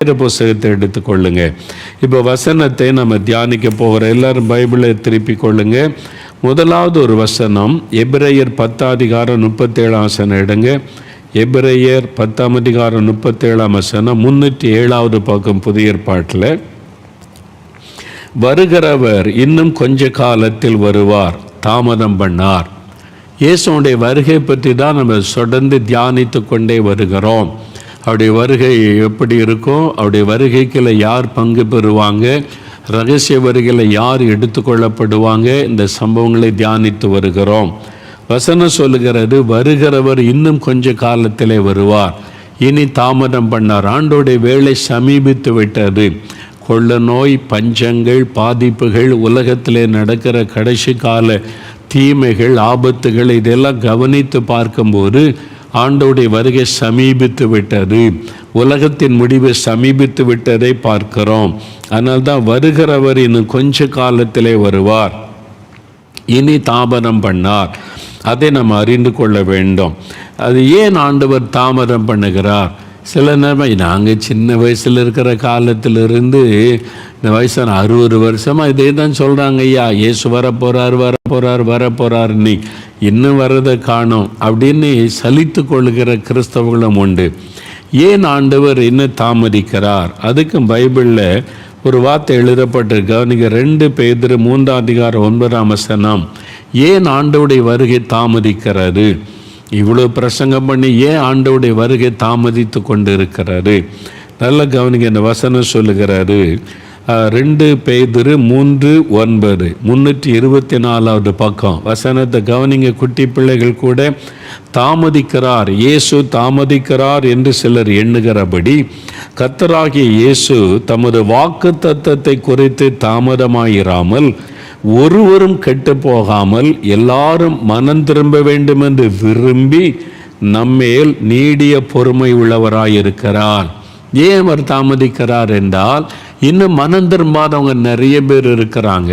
புஸ்தகத்தை எடுத்துக்கொள்ளுங்க. இப்போ வசனத்தை நம்ம தியானிக்க போகிறோம். எல்லாரும் பைபிளை திருப்பி கொள்ளுங்க. முதலாவது ஒரு வசனம் எபிரேயர் 10:37 எடுங்க. எபிரேயர் 10:37 307 பக்கம் புதிய ஏற்பாட்டில். வருகிறவர் இன்னும் கொஞ்ச காலத்தில் வருவார், தாமதம் பண்ணார். இயேசுடைய வருகை பற்றி தான் நம்ம தொடர்ந்து தியானித்து கொண்டே வருகிறோம். அவருடைய வருகை எப்படி இருக்கும், அவருடைய வருகைக்குள்ள யார் பங்கு பெறுவாங்க, ரகசிய வருகையில் யார் எடுத்துக்கொள்ளப்படுவாங்க, இந்த சம்பவங்களை தியானித்து வருகிறோம். வசனம் சொல்லுகிறது, வருகிறவர் இன்னும் கொஞ்ச காலத்திலே வருவார், இனி தாமதம் பண்ணார். ஆண்டோடைய வேலை சமீபித்து விட்டது. கொள்ள நோய், பஞ்சங்கள், பாதிப்புகள், உலகத்திலே நடக்கிற கடைசி கால தீமைகள், ஆபத்துகள், இதெல்லாம் கவனித்து பார்க்கும்போது ஆண்டோடைய வருகை சமீபித்து விட்டது, உலகத்தின் முடிவு சமீபித்து விட்டதை பார்க்கிறோம். அதனால்தான் வருகிறவர் இன்னும் கொஞ்ச காலத்திலே வருவார், இனி தாமதம் பண்ணார். அதை நம்ம அறிந்து கொள்ள வேண்டும். அது ஏன் ஆண்டவர் தாமதம் பண்ணுகிறார்? சில நேரம் நாங்கள் சின்ன வயசில் இருக்கிற காலத்திலிருந்து இந்த வயசான 60 வருஷமாக இதே தான் சொல்கிறாங்க, ஐயா இயேசு வரப்போகிறார் நீ இன்னும் வர்றதை காணோம் அப்படின்னு சலித்து கொள்கிற கிறிஸ்தவர்களும் உண்டு. ஏன் ஆண்டவர் இன்னும் தாமதிக்கிறார்? அதுக்கும் பைபிளில் ஒரு வார்த்தை எழுதப்பட்டிருக்க. நீங்கள் 2 பேதுரு 3:9 ஏன் ஆண்டவருடைய வருகை தாமதிக்கிறது? இவ்வளோ பிரசங்கம் பண்ணி ஏன் ஆண்டவருடைய வருகை தாமதித்து கொண்டு இருக்கிறாரு? நல்ல கவனிங்க, இந்த வசனம் சொல்லுகிறாரு. 2 பேதுரு 3:9 324 பக்கம் வசனத்தை கவனிங்க. குட்டி பிள்ளைகள் கூட தாமதிக்கிறார், இயேசு தாமதிக்கிறார் என்று சிலர் எண்ணுகிறபடி கர்த்தராகிய இயேசு தமது வாக்கு தத்தத்தை குறித்து தாமதமாயிராமல் ஒருவரும் கெட்டு போகாமல் எல்லாரும் மனம் திரும்ப வேண்டும் என்று விரும்பி நம்மேல் நீடிய பொறுமை உள்ளவராயிருக்கிறார். ஏன் அவர் தாமதிக்கிறார் என்றால், இன்னும் மனம் திரும்பாதவங்க நிறைய பேர் இருக்கிறாங்க.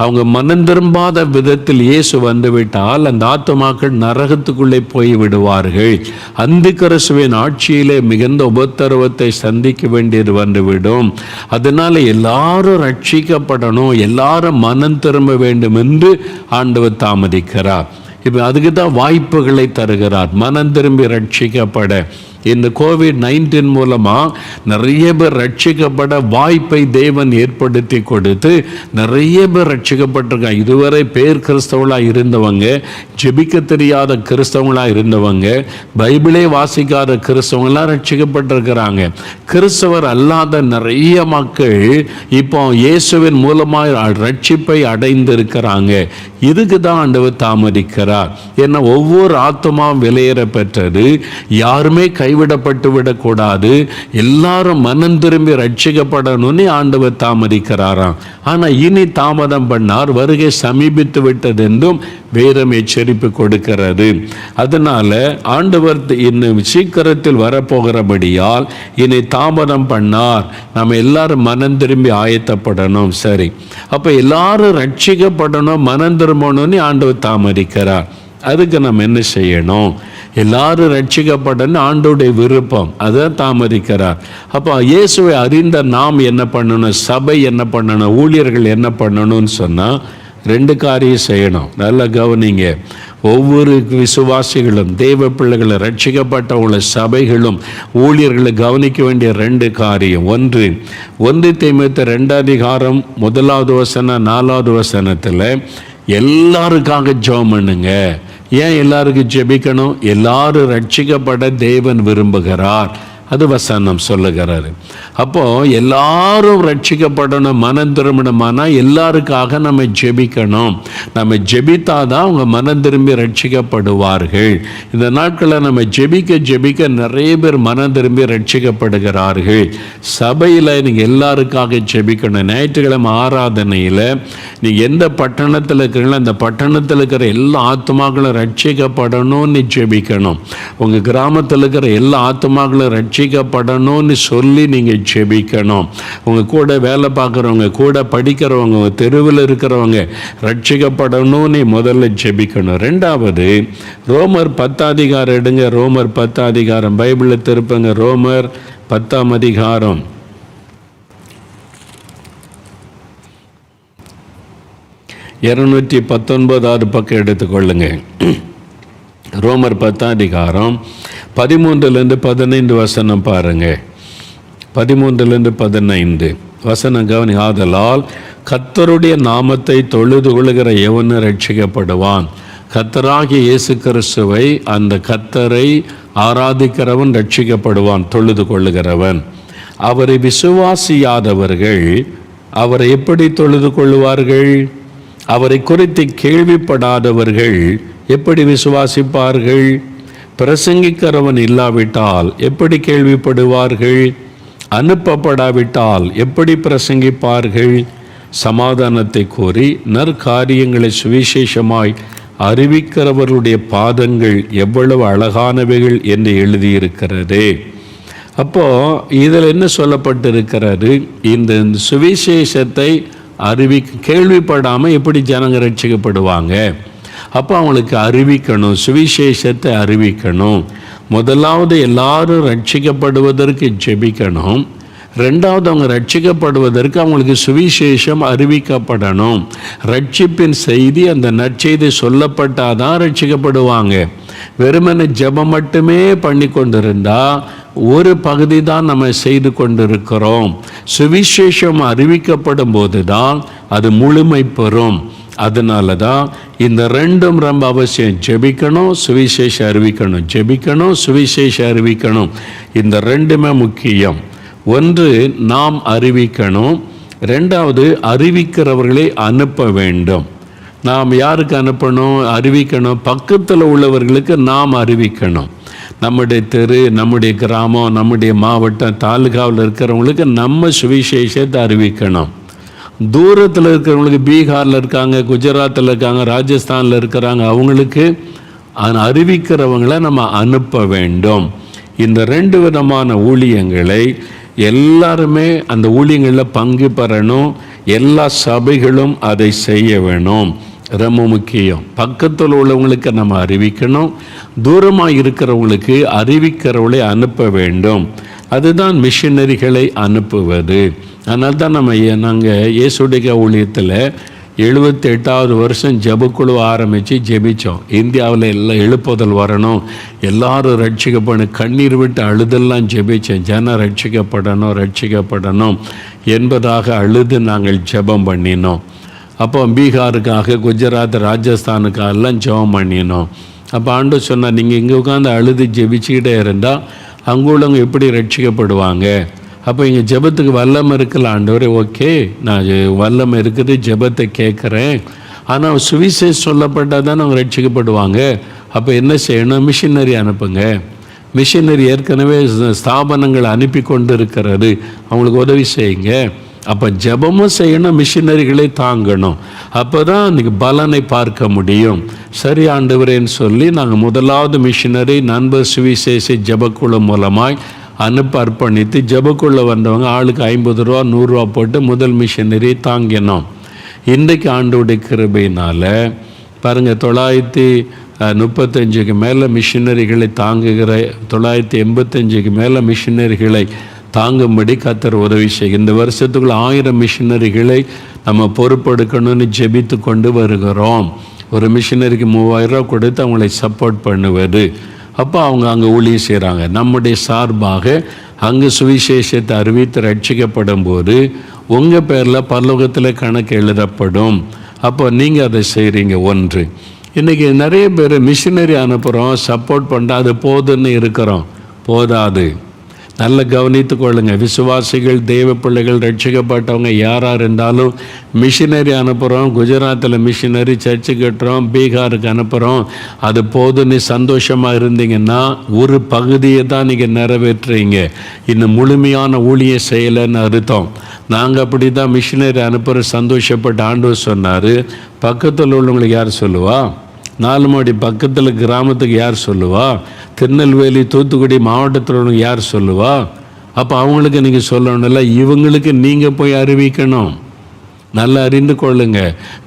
அவங்க மனம் திரும்பாத விதத்தில் இயேசு வந்துவிட்டால் அந்த ஆத்துமாக்கள் நரகத்துக்குள்ளே போய் விடுவார்கள். அந்திக்கிறிஸ்துவின் ஆட்சியிலே மிகுந்த உபத்திரவத்தை சந்திக்க வேண்டியது வந்துவிடும். அதனால எல்லாரும் ரட்சிக்கப்படணும், எல்லாரும் மனம் திரும்ப வேண்டும் என்று ஆண்டவர் தாமதிக்கிறார். இப்போ அதுக்கு தான் வாய்ப்புகளை தருகிறார், மனம் திரும்பி ரட்சிக்கப்பட. இந்த COVID-19 மூலமாக நிறைய பேர் ரட்சிக்கப்பட வாய்ப்பை தேவன் ஏற்படுத்தி கொடுத்து நிறைய பேர் ரட்சிக்கப்பட்டிருக்காங்க. இதுவரை பேர் கிறிஸ்தவங்களாக இருந்தவங்க, ஜெபிக்க தெரியாத கிறிஸ்தவங்களாக இருந்தவங்க, பைபிளே வாசிக்காத கிறிஸ்தவங்களாம் ரட்சிக்கப்பட்டிருக்கிறாங்க. கிறிஸ்தவர் அல்லாத நிறைய மக்கள் இப்போ இயேசுவின் மூலமாக ரட்சிப்பை அடைந்திருக்கிறாங்க. இதுக்கு தான் ஆண்டவர் தாமதிக்கிறார். ஏன்னா ஒவ்வொரு ஆத்துமாவும் விலையேற பெற்றது, யாருமே கைவிடப்பட்டு விடக்கூடாது, எல்லாரும் மனம் திரும்பி ரட்சிக்கப்படணும்னு ஆண்டவர் தாமதிக்கிறாராம். ஆனால் இனி தாமதம் பண்ணார், வருகை சமீபித்து விட்டது என்றும் வேதம் எச்சரிப்பு கொடுக்கிறது. அதனால ஆண்டவர் இன்னும் சீக்கிரத்தில் வரப்போகிறபடியால் இனி தாமதம் பண்ணார், நம்ம எல்லாரும் மனம் திரும்பி ஆயத்தப்படணும். சரி, அப்போ எல்லாரும் ரட்சிக்கப்படணும், மனம் திரும்பணும்னு ஆண்டவர் தாமதிக்கிறார். அதுக்கு நம்ம என்ன செய்யணும்? எல்லாரும் ரட்சிக்கப்படணும் ஆண்டோடைய விருப்பம், அதை தாமதிக்கிறார். அப்போ இயேசுவை அறிந்த நாம் என்ன பண்ணணும், சபை என்ன பண்ணணும், ஊழியர்கள் என்ன பண்ணணும்னு சொன்னால் 2 காரியம் செய்யணும். நல்லா கவனிங்க. ஒவ்வொரு விசுவாசிகளும், தேவ பிள்ளைகளை, ரட்சிக்கப்பட்டவங்கள, சபைகளும், ஊழியர்களை கவனிக்க வேண்டிய 2 காரியம். 1 தீமோத்தேயு 2 1-4 எல்லாருக்காக ஜெபம் பண்ணுங்க. ஏன் எல்லாருக்கும் ஜெபிக்கணும்? எல்லாரும் ரட்சிக்கப்பட தேவன் விரும்புகிறார். அது வசனம் சொல்லுகிறாரு. அப்போ எல்லாரும் ரட்சிக்கப்படணும், மனம் திரும்பணுமானா எல்லாருக்காக நம்ம ஜெபிக்கணும். நம்ம ஜெபித்தாதான் அவங்க மனம் திரும்பி ரட்சிக்கப்படுவார்கள். இந்த நாட்களில் நம்ம ஜெபிக்க நிறைய பேர் மனம் திரும்பி ரட்சிக்கப்படுகிறார்கள். சபையில் நீங்கள் எல்லாருக்காக ஜெபிக்கணும். ஞாயிற்றுக்கிழமை ஆராதனையில் நீங்கள் எந்த பட்டணத்தில் இருக்கிறீங்களோ அந்த பட்டணத்தில் இருக்கிற எல்லா ஆத்துமாக்களும் ரட்சிக்கப்படணும்னு ஜெபிக்கணும். உங்கள் கிராமத்தில் இருக்கிற எல்லா ஆத்துமாக்களும் ரட்சிக்கப்படணும்னு சொல்லி நீங்கள் ஜெபிக்கணும். உங்கள் கூட வேலை பார்க்குறவங்க, கூட படிக்கிறவங்க, தெருவில் இருக்கிறவங்க ரட்சிக்கப்படணும்னு முதல்ல ஜெபிக்கணும். 2வது ரோமர் 10 எடுங்க. ரோமர் 10 பைபிளில் திருப்புங்க. ரோமர் 10 219 பக்கம் எடுத்துக்கொள்ளுங்க. ரோமர் 10 அதிகாரம் 13-15 வசனம் பாருங்க. 13-15 வசனம் கவனி. ஆதலால் கர்த்தருடைய நாமத்தை தொழுது கொள்ளுகிற எவனும் ரட்சிக்கப்படுவான். கர்த்தராகிய இயேசு கிறிஸ்துவை, அந்த கர்த்தரை ஆராதிக்கிறவன் ரட்சிக்கப்படுவான், தொழுது கொள்ளுகிறவன். அவரை விசுவாசியாதவர்கள் அவரை எப்படி தொழுது கொள்ளுவார்கள்? அவரை குறித்து கேள்விப்படாதவர்கள் எப்படி விசுவாசிப்பார்கள்? பிரசங்கிக்கிறவன் இல்லாவிட்டால் எப்படி கேள்விப்படுவார்கள்? அனுப்பப்படாவிட்டால் எப்படி பிரசங்கிப்பார்கள்? சமாதானத்தை கோரி நற்காரியங்களை சுவிசேஷமாய் அறிவிக்கிறவர்களுடைய பாதங்கள் எவ்வளவு அழகானவைகள் என்று எழுதியிருக்கிறது. அப்போது இதில் என்ன சொல்லப்பட்டிருக்கிறது? இந்த சுவிசேஷத்தை கேள்விப்படாமல் எப்படி ஜனங்க ரட்சிக்கப்படுவாங்க? அப்போ அவங்களுக்கு அறிவிக்கணும், சுவிசேஷத்தை அறிவிக்கணும். முதலாவது எல்லாரும் ரட்சிக்கப்படுவதற்கு ஜெபிக்கணும். ரெண்டாவது அவங்க ரட்சிக்கப்படுவதற்கு அவங்களுக்கு சுவிசேஷம் அறிவிக்கப்படணும். ரட்சிப்பின் செய்தி, அந்த நற்செய்தி சொல்லப்பட்டாதான் ரட்சிக்கப்படுவாங்க. வெறுமனை ஜெபம் மட்டுமே பண்ணி கொண்டிருந்தா ஒரு பகுதி தான் நம்ம செய்து கொண்டிருக்கிறோம். சுவிசேஷம் அறிவிக்கப்படும் போது தான் அது முழுமை பெறும். அதனால தான் இந்த ரெண்டும் ரொம்ப அவசியம். ஜெபிக்கணும், சுவிசேஷம் அறிவிக்கணும். ஜெபிக்கணும், சுவிசேஷம் அறிவிக்கணும். இந்த ரெண்டுமே முக்கியம். ஒன்று நாம் அறிவிக்கணும், ரெண்டாவது அறிவிக்கிறவர்களை அனுப்ப வேண்டும். நாம் யாருக்கு அனுப்பணும்? அறிவிக்கணும். பக்கத்தில் உள்ளவர்களுக்கு நாம் அறிவிக்கணும். நம்முடைய தெரு, நம்முடைய கிராமம், நம்முடைய மாவட்டம், தாலுகாவில் இருக்கிறவங்களுக்கு நம்ம சுவிசேஷத்தை அறிவிக்கணும். தூரத்தில் இருக்கிறவங்களுக்கு, பீகாரில் இருக்காங்க, குஜராத்தில் இருக்காங்க, ராஜஸ்தானில் இருக்கிறாங்க, அவங்களுக்கு அறிவிக்கிறவங்களை நம்ம அனுப்ப வேண்டும். இந்த ரெண்டு விதமான ஊழியங்களை எல்லாருமே அந்த ஊழியங்களில் பங்கு பெறணும். எல்லா சபைகளும் அதை செய்ய வேணும். ரொம்ப முக்கியம். பக்கத்தில் உள்ளவங்களுக்கு நம்ம அறிவிக்கணும், தூரமாக இருக்கிறவங்களுக்கு அறிவிக்கிறவளை அனுப்ப வேண்டும். அதுதான் மிஷினரிகளை அனுப்புவது. அதனால தான் நாங்கள் இயேசுடைய ஊழியத்தில் 78வது வருஷம் ஜெபக்குழு ஆரம்பித்து ஜெபித்தோம். இந்தியாவில் எல்லாம் எழுப்புதல் வரணும், எல்லாரும் ரட்சிக்கப்படணும், கண்ணீர் விட்டு அழுதெல்லாம் ஜெபித்தோம். ஜனம் ரட்சிக்கப்படணும் என்பதாக அழுது நாங்கள் ஜெபம் பண்ணினோம். அப்போ பீகாருக்காக, குஜராத், ராஜஸ்தானுக்காகலாம் ஜெபம் பண்ணினோம். அப்போ ஆண்டவர் சொன்னார், நீங்கள் இங்கே உட்காந்து அழுது ஜெபிச்சுக்கிட்டே இருந்தால் அங்கே உள்ளவங்க எப்படி ரட்சிக்கப்படுவாங்க? அப்போ இங்கே ஜெபத்துக்கு வல்லமை இருக்குல்ல ஆண்டவரே. ஓகே, நான் வல்லமை இருக்குது, ஜெபத்தை கேட்குறேன். ஆனால் சுவிசேஷம் சொல்லப்பட்டால் தான் அவங்க ரட்சிக்கப்படுவாங்க. அப்போ என்ன செய்யணும்? மிஷினரி அனுப்புங்க. மிஷினரி ஏற்கனவே ஸ்தாபனங்கள் அனுப்பி கொண்டு இருக்கிறது, அவங்களுக்கு உதவி செய்யுங்க. அப்போ ஜெபமும் செய்யணும், மிஷினரிகளை தாங்கணும். அப்போ தான் இன்றைக்கி பலனை பார்க்க முடியும். சரி ஆண்டவரேன்னு சொல்லி நாங்கள் முதலாவது மிஷினரி நண்பர் சுவிசேஷ ஜெபக்குழு மூலமாய் அர்ப்பணித்து ஜெபக்குள்ள வந்தவங்க ஆளுக்கு 50 ரூபா 100 ரூபா போட்டு முதல் மிஷினரி தாங்கினோம். இன்றைக்கு ஆண்டோடைய கிருபையினால் பாருங்கள், 935க்கு மேலே மிஷினரிகளை தாங்குகிற, 985க்கு மேலே மிஷினரிகளை தாங்கும்படி கர்த்தர் உதவி செய்ய. இந்த வருஷத்துக்குள்ள 1000 மிஷினரிகளை நம்ம பொறுப்பெடுக்கணும்னு ஜெபித்து கொண்டு வருகிறோம். ஒரு மிஷினரிக்கு 3000 ரூபா கொடுத்து அவங்களை சப்போர்ட் பண்ணுவது. அப்போ அவங்க அங்கே ஊழியம் செய்கிறாங்க. நம்முடைய சார்பாக அங்கே சுவிசேஷத்தை அறிவித்து ரட்சிக்கப்படும் போது உங்கள் பேரில் பரலோகத்தில் கணக்கு எழுதப்படும். அப்போ நீங்கள் அதை செய்கிறீங்க. ஒன்று, இன்றைக்கி நிறைய பேர் மிஷினரி அனுப்புகிறோம், சப்போர்ட் பண்ணுறோம், அது போதுன்னு இருக்கிறோம். போதாது. நல்ல கவனித்து கொள்ளுங்க. விசுவாசிகள், தெய்வ பிள்ளைகள், ரட்சிக்கப்பட்டவங்க யாராக இருந்தாலும் மிஷினரி அனுப்புகிறோம். குஜராத்தில் மிஷினரி சர்ச்சு கட்டுறோம், பீகாருக்கு அனுப்புகிறோம், அது போதுன்னு சந்தோஷமாக இருந்தீங்கன்னா ஒரு பகுதியை தான் நீங்கள் நிறைவேற்றுறீங்க. இன்னும் முழுமையான ஊழியம் செய்யலைன்னு அர்த்தம். நாங்கள் அப்படி தான் மிஷினரி அனுப்புகிற சந்தோஷப்பட்ட ஆண்டவர் சொன்னார். பக்கத்தில் உள்ளவங்களுக்கு யார் சொல்லுவா? 4 மாடி பக்கத்தில் கிராமத்துக்கு யார் சொல்லுவா? திருநெல்வேலி, தூத்துக்குடி மாவட்டத்தில் யார் சொல்லுவா? அப்போ அவங்களுக்கு நீங்கள் சொல்லணும்ல, இவங்களுக்கு நீங்கள் போய் அறிவிக்கணும். நல்லா அறிந்து கொள்ளுங்க.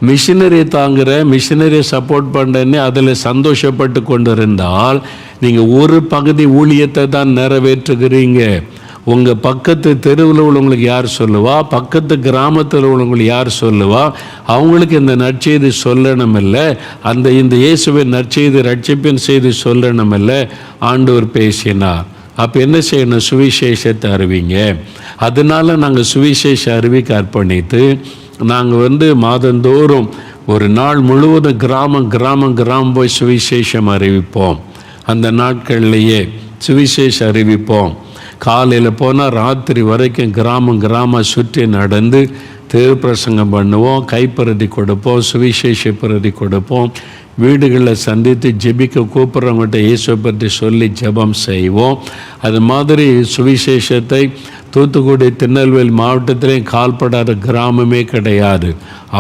மிஷினரி தாங்குகிற, மிஷினரியை சப்போர்ட் பண்ணுறேன்னு அதில் சந்தோஷப்பட்டு கொண்டு இருந்தால் நீங்கள் ஒரு பகுதி ஊழியத்தை தான் நிறைவேற்றுகிறீங்க. உங்கள் பக்கத்து தெருவில் உள்ளவங்களுக்கு யார் சொல்லுவா, பக்கத்து கிராமத்தில் உள்ளவங்களுக்கு யார் சொல்லுவா, அவங்களுக்கு இந்த நற்செய்தி சொல்லணும் இல்லை, இந்த இயேசுவின் நற்செய்தி ரட்சிப்பின் செய்தி சொல்லணும் இல்லை. ஆண்டவர் பேசினார். அப்போ என்ன செய்யணும்? சுவிசேஷத்தை அறிவிங்க. அதனால நாங்கள் சுவிசேஷ அறிவிக்க அர்ப்பணித்து நாங்கள் மாதந்தோறும் ஒரு நாள் முழுவதும் கிராமம் போய் சுவிசேஷம் அறிவிப்போம். அந்த நாட்கள்லேயே சுவிசேஷ அறிவிப்போம். காலையில் போனால் ராத்திரி வரைக்கும் கிராமம் சுற்றி நடந்து தேவப்பிரசங்கம் பண்ணுவோம், கைப்பிரதி கொடுப்போம், சுவிசேஷ பிரதி கொடுப்போம். வீடுகளில் சந்தித்து ஜெபிக்க கூப்பிட்றவங்கள்ட்ட இயேசுவை பற்றி சொல்லி ஜெபம் செய்வோம். அது மாதிரி சுவிசேஷத்தை தூத்துக்குடி திருநெல்வேலி மாவட்டத்திலையும் கால்படாத கிராமமே கிடையாது.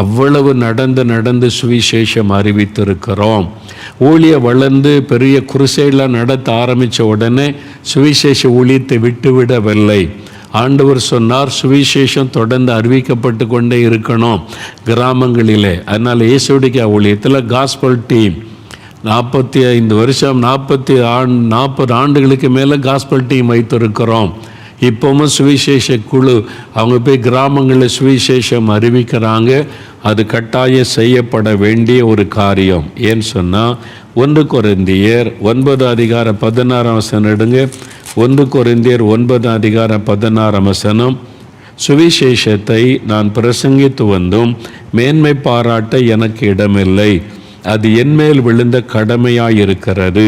அவ்வளவு நடந்து சுவிசேஷம் அறிவித்திருக்கிறோம். ஊழிய வளர்ந்து பெரிய குருசைலாம் நடத்த ஆரம்பித்த உடனே சுவிசேஷ ஊழியத்தை விட்டுவிடவில்லை. ஆண்டவர் சொன்னார், சுவிசேஷம் தொடர்ந்து அறிவிக்கப்பட்டு கொண்டே இருக்கணும் கிராமங்களிலே. அதனால் இயேசுடைய ஊழியத்தில் காஸ்பல் டீம் 45 வருஷம் 40 ஆண்டுகளுக்கு மேலே காஸ்பல் டீம் வைத்திருக்கிறோம். இப்போவும் சுவிசேஷ குழு அவங்க போய் கிராமங்களில் சுவிசேஷம் அறிவிக்கிறாங்க. அது கட்டாயம் செய்யப்பட வேண்டிய ஒரு காரியம். ஏன்னு சொன்னால் 1 கொரிந்தியர் 9:16 எடுங்க. 1 கொரிந்தியர் 9:16 சுவிசேஷத்தை நான் பிரசங்கித்து வந்தும் மேன்மை பாராட்ட எனக்கு இடமில்லை, அது என்மேல் விழுந்த கடமையாயிருக்கிறது.